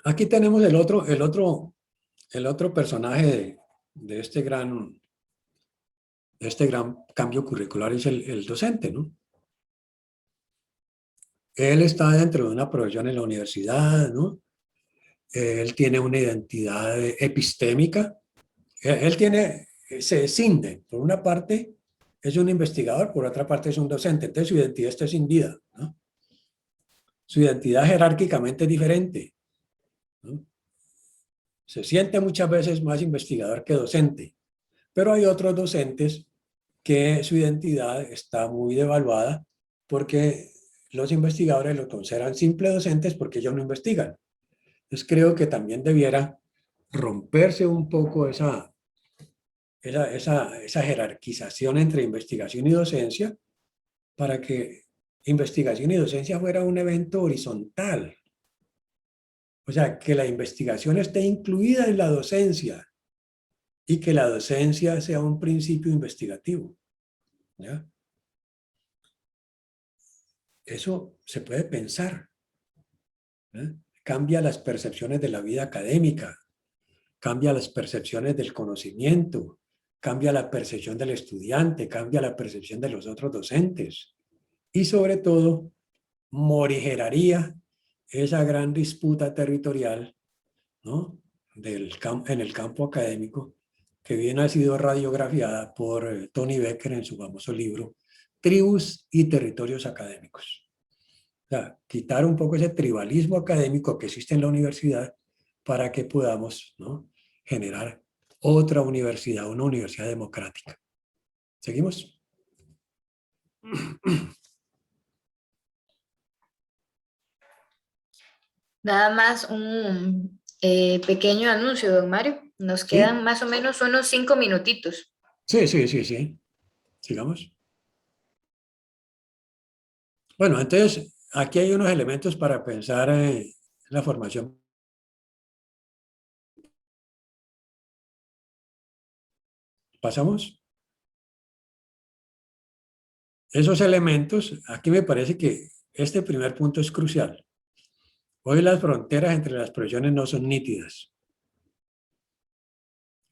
Aquí tenemos el otro personaje de este gran cambio curricular, es el docente, ¿no? Él está dentro de una profesión en la universidad, ¿no? Él tiene una identidad epistémica. Se cinde, por una parte es un investigador, por otra parte es un docente, entonces su identidad está cindida, ¿no? Su identidad jerárquicamente es diferente, ¿no? Se siente muchas veces más investigador que docente, pero hay otros docentes que su identidad está muy devaluada porque los investigadores lo consideran simples docentes porque ellos no investigan. Entonces creo que también debiera romperse un poco esa jerarquización entre investigación y docencia para que investigación y docencia fuera un evento horizontal. O sea, que la investigación esté incluida en la docencia y que la docencia sea un principio investigativo, ¿ya? Eso se puede pensar, ¿eh? Cambia las percepciones de la vida académica, cambia las percepciones del conocimiento, cambia la percepción del estudiante, cambia la percepción de los otros docentes y sobre todo morigeraría esa gran disputa territorial, ¿no? En el campo académico, que bien ha sido radiografiada por Tony Becker en su famoso libro Tribus y Territorios Académicos. O sea, quitar un poco ese tribalismo académico que existe en la universidad para que podamos, ¿no?, generar otra universidad, una universidad democrática. ¿Seguimos? Nada más un pequeño anuncio, don Mario. Nos quedan ¿Sí? más o menos unos 5 minutitos. Sí, sí, sí, sí. Sigamos. Bueno, entonces, aquí hay unos elementos para pensar en la formación. ¿Pasamos? Esos elementos, aquí me parece que este primer punto es crucial. Hoy las fronteras entre las profesiones no son nítidas.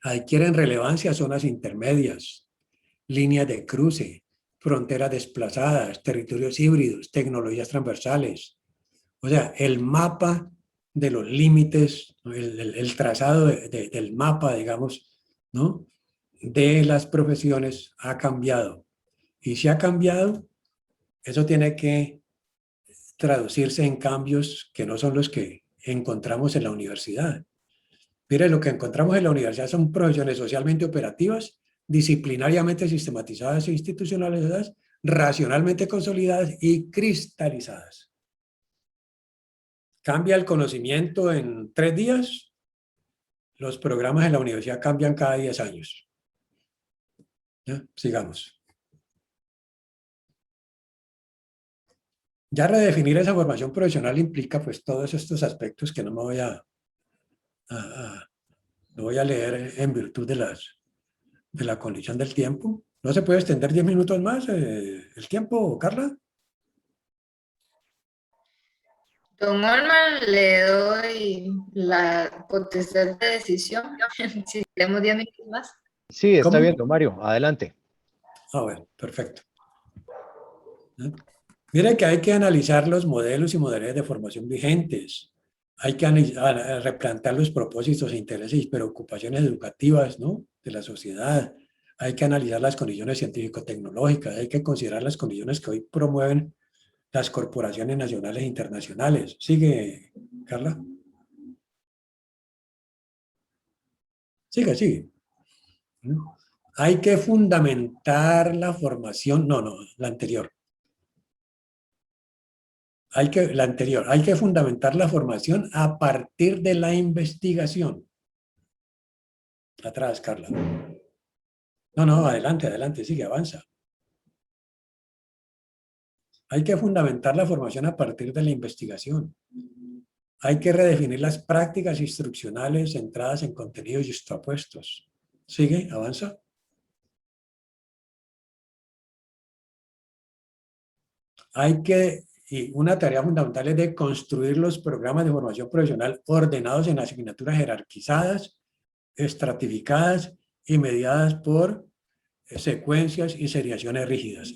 Adquieren relevancia zonas intermedias, líneas de cruce, fronteras desplazadas, territorios híbridos, tecnologías transversales. O sea, el mapa de los límites, el trazado del mapa, digamos, ¿no?, de las profesiones ha cambiado. Y si ha cambiado, eso tiene que traducirse en cambios que no son los que encontramos en la universidad. Mire, lo que encontramos en la universidad son profesiones socialmente operativas, disciplinariamente sistematizadas e institucionalizadas, racionalmente consolidadas y cristalizadas. ¿Cambia el conocimiento en 3 días? Los programas en la universidad cambian cada 10 años. ¿Ya? Sigamos. Ya redefinir esa formación profesional implica pues todos estos aspectos que no me voy a lo voy a leer en virtud de la condición del tiempo. ¿No se puede extender 10 minutos más el tiempo, Carla? Don Olman, le doy la potestad de decisión. Si tenemos 10 minutos más. Sí, está ¿Cómo? bien, don Mario, adelante. Bueno, perfecto. Mire que hay que analizar los modelos y modalidades de formación vigentes. Hay que replantear los propósitos, intereses y preocupaciones educativas, ¿no?, de la sociedad. Hay que analizar las condiciones científico-tecnológicas. Hay que considerar las condiciones que hoy promueven las corporaciones nacionales e internacionales. ¿Sigue, Carla? Sigue. Hay que fundamentar la formación. No, la anterior. Hay que fundamentar la formación a partir de la investigación. Atrás, Carla. No, adelante, sigue, avanza. Hay que fundamentar la formación a partir de la investigación. Hay que redefinir las prácticas instruccionales centradas en contenidos yuxtapuestos. Sigue, avanza. Y una tarea fundamental es de construir los programas de formación profesional ordenados en asignaturas jerarquizadas, estratificadas y mediadas por secuencias y seriaciones rígidas.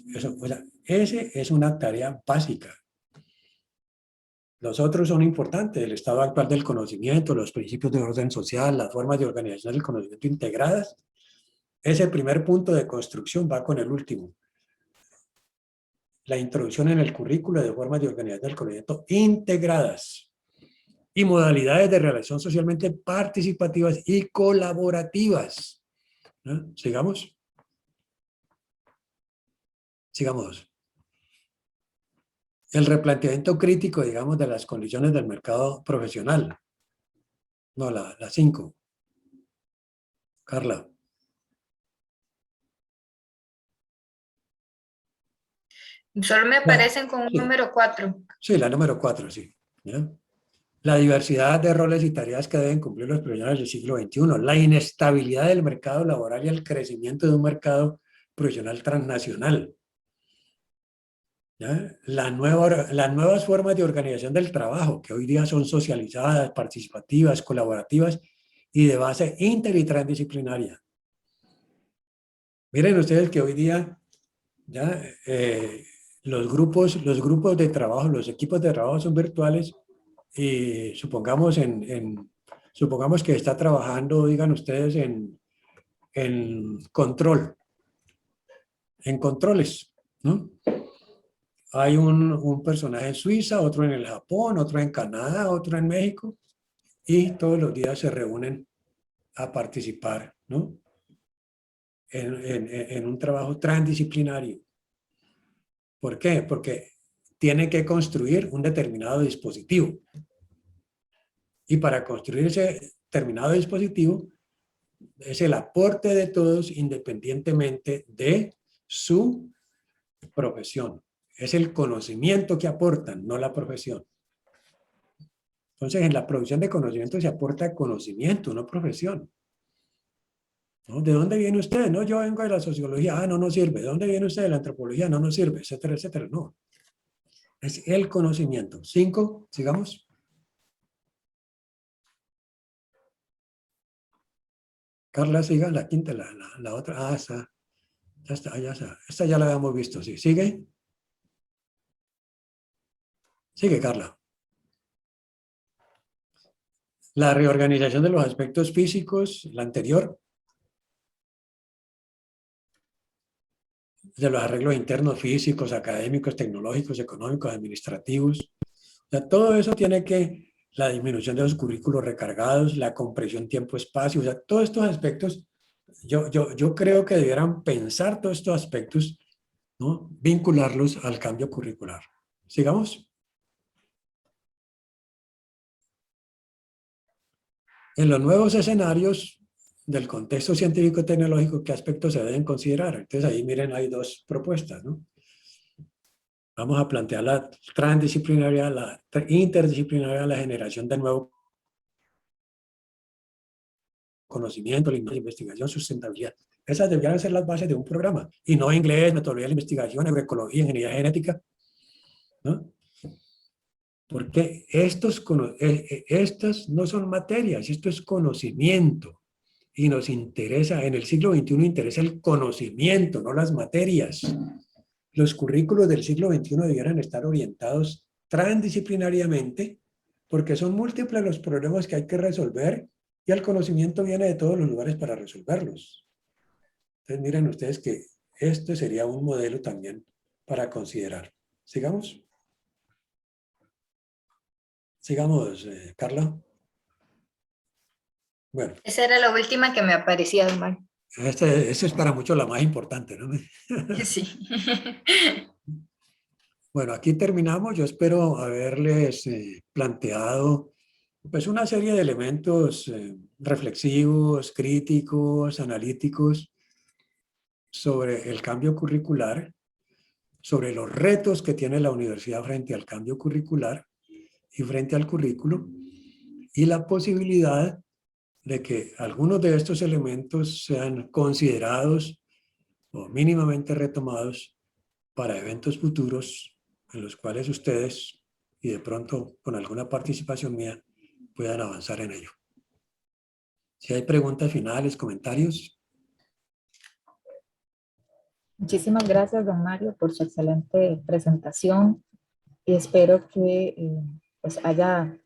Ese es una tarea básica. Los otros son importantes: el estado actual del conocimiento, los principios de orden social, las formas de organización del conocimiento integradas. Ese primer punto de construcción va con el último. La introducción en el currículo de formas de organización del conocimiento integradas y modalidades de relación socialmente participativas y colaborativas. ¿No? Sigamos. El replanteamiento crítico, digamos, de las condiciones del mercado profesional. No, la 5. Carla. Solo me aparecen con un número 4. Sí, la número 4, sí. ¿Ya? La diversidad de roles y tareas que deben cumplir los profesionales del siglo XXI, la inestabilidad del mercado laboral y el crecimiento de un mercado profesional transnacional. ¿Ya? Las nuevas formas de organización del trabajo, que hoy día son socializadas, participativas, colaborativas y de base inter y transdisciplinaria. Miren ustedes que hoy día ya los grupos de trabajo, los equipos de trabajo son virtuales y supongamos que está trabajando, digan ustedes, en controles, ¿no? Hay un personaje en Suiza, otro en el Japón, otro en Canadá, otro en México, y todos los días se reúnen a participar, ¿no?, en un trabajo transdisciplinario. ¿Por qué? Porque tienen que construir un determinado dispositivo. Y para construir ese determinado dispositivo es el aporte de todos independientemente de su profesión. Es el conocimiento que aportan, no la profesión. Entonces, en la producción de conocimiento se aporta conocimiento, no profesión. ¿No? ¿De dónde viene usted? No, yo vengo de la sociología. No sirve. ¿De dónde viene usted? De la antropología. No sirve, etcétera, etcétera. No. Es el conocimiento. 5, sigamos. Carla, siga, la quinta, la otra. Esa. Ya está. Esta ya la habíamos visto, sí. ¿Sigue? Sigue, Carla. La reorganización de los aspectos físicos, la anterior. De los arreglos internos físicos, académicos, tecnológicos, económicos, administrativos. O sea, todo eso tiene que, la disminución de los currículos recargados, la compresión tiempo-espacio, o sea, todos estos aspectos, yo creo que debieran pensar todos estos aspectos, ¿no?, vincularlos al cambio curricular. Sigamos. En los nuevos escenarios del contexto científico-tecnológico, ¿qué aspectos se deben considerar? Entonces ahí miren, hay dos propuestas, ¿no? Vamos a plantear la transdisciplinaria, la interdisciplinaria, la generación de nuevo conocimiento, la investigación, sustentabilidad. Esas deberían ser las bases de un programa, y no inglés, metodología de la investigación, agroecología, ingeniería genética, ¿no? Porque estas no son materias, esto es conocimiento. Y nos interesa, en el siglo XXI interesa el conocimiento, no las materias. Los currículos del siglo XXI debieran estar orientados transdisciplinariamente, porque son múltiples los problemas que hay que resolver y el conocimiento viene de todos los lugares para resolverlos. Entonces miren ustedes que este sería un modelo también para considerar. ¿Sigamos? Sigamos, Carla. Bueno. Esa era la última que me aparecía, don Mario. Esta es para muchos la más importante, ¿no? Sí. Bueno, aquí terminamos. Yo espero haberles planteado pues, una serie de elementos reflexivos, críticos, analíticos sobre el cambio curricular, sobre los retos que tiene la universidad frente al cambio curricular y frente al currículo, y la posibilidad de que algunos de estos elementos sean considerados o mínimamente retomados para eventos futuros en los cuales ustedes, y de pronto con alguna participación mía, puedan avanzar en ello. Si hay preguntas finales, comentarios. Muchísimas gracias, don Mario, por su excelente presentación y espero que pues haya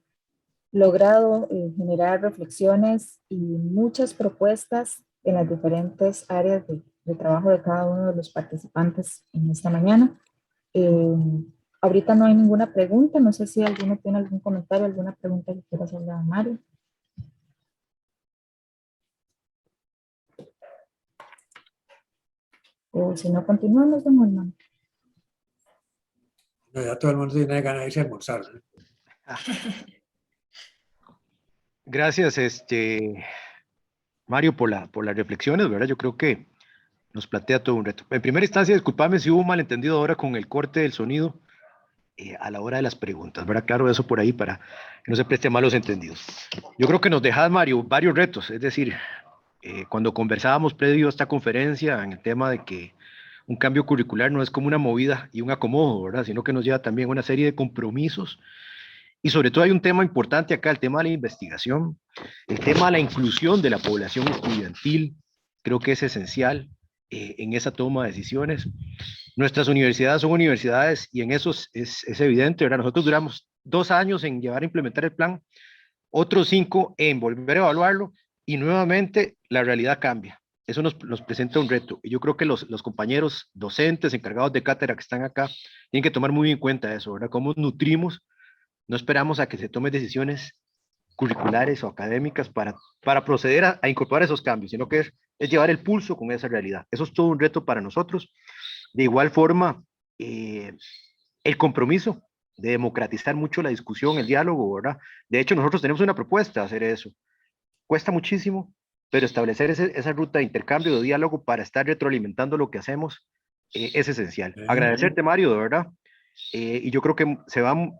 logrado generar reflexiones y muchas propuestas en las diferentes áreas de trabajo de cada uno de los participantes en esta mañana. Ahorita no hay ninguna pregunta, no sé si alguno tiene algún comentario, alguna pregunta que quiera hacerle a Mario. O si no, continuamos, don Olman. No, ya todo el mundo tiene ganas de irse a almorzar, ¿no? Gracias, Mario, por las reflexiones, ¿verdad? Yo creo que nos plantea todo un reto. En primera instancia, disculpame si hubo un malentendido ahora con el corte del sonido a la hora de las preguntas, ¿verdad? Claro, eso por ahí para que no se preste malos entendidos. Yo creo que nos dejas, Mario, varios retos, es decir, cuando conversábamos previo a esta conferencia en el tema de que un cambio curricular no es como una movida y un acomodo, ¿verdad? Sino que nos lleva también a una serie de compromisos. Y sobre todo hay un tema importante acá, el tema de la investigación, el tema de la inclusión de la población estudiantil, creo que es esencial en esa toma de decisiones. Nuestras universidades son universidades y en eso es evidente, ¿verdad? Nosotros duramos 2 años en llevar a implementar el plan, otros 5 en volver a evaluarlo y nuevamente la realidad cambia. Eso nos presenta un reto. Y yo creo que los compañeros docentes encargados de cátedra que están acá tienen que tomar muy en cuenta eso, ¿verdad? Cómo nutrimos. No esperamos a que se tomen decisiones curriculares o académicas para proceder a incorporar esos cambios, sino que es llevar el pulso con esa realidad. Eso es todo un reto para nosotros. De igual forma, el compromiso de democratizar mucho la discusión, el diálogo, ¿verdad? De hecho, nosotros tenemos una propuesta de hacer eso. Cuesta muchísimo, pero establecer esa ruta de intercambio, de diálogo para estar retroalimentando lo que hacemos es esencial. Agradecerte, Mario, de verdad. Y yo creo que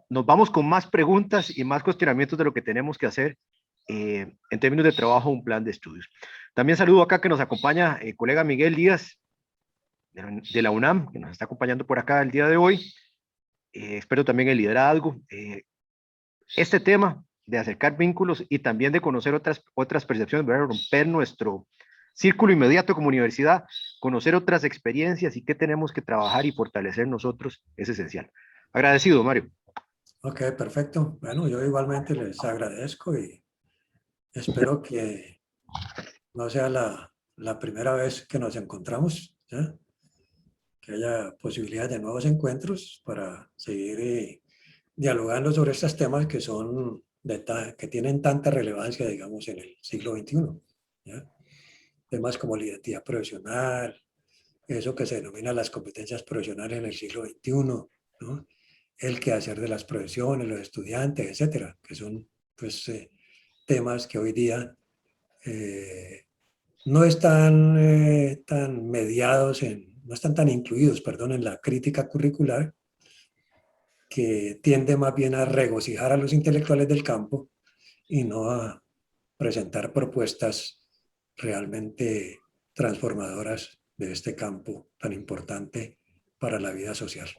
nos vamos con más preguntas y más cuestionamientos de lo que tenemos que hacer en términos de trabajo, un plan de estudios. También saludo acá que nos acompaña el colega Miguel Díaz de la UNAM, que nos está acompañando por acá el día de hoy. Espero también el liderazgo. Este tema de acercar vínculos y también de conocer otras percepciones, ¿verdad? Romper nuestro círculo inmediato como universidad, conocer otras experiencias y qué tenemos que trabajar y fortalecer nosotros es esencial. Agradecido, Mario. Ok, perfecto. Bueno, yo igualmente les agradezco y espero que no sea la primera vez que nos encontramos, ¿ya? Que haya posibilidad de nuevos encuentros para seguir dialogando sobre estos temas que son que tienen tanta relevancia, digamos, en el siglo XXI, ¿ya? Temas como la identidad profesional, eso que se denomina las competencias profesionales en el siglo XXI, ¿no? El quehacer de las profesiones, los estudiantes, etcétera, que son pues, temas que hoy día no están tan mediados, no están tan incluidos, perdón, en la crítica curricular, que tiende más bien a regocijar a los intelectuales del campo y no a presentar propuestas realmente transformadoras de este campo tan importante para la vida social.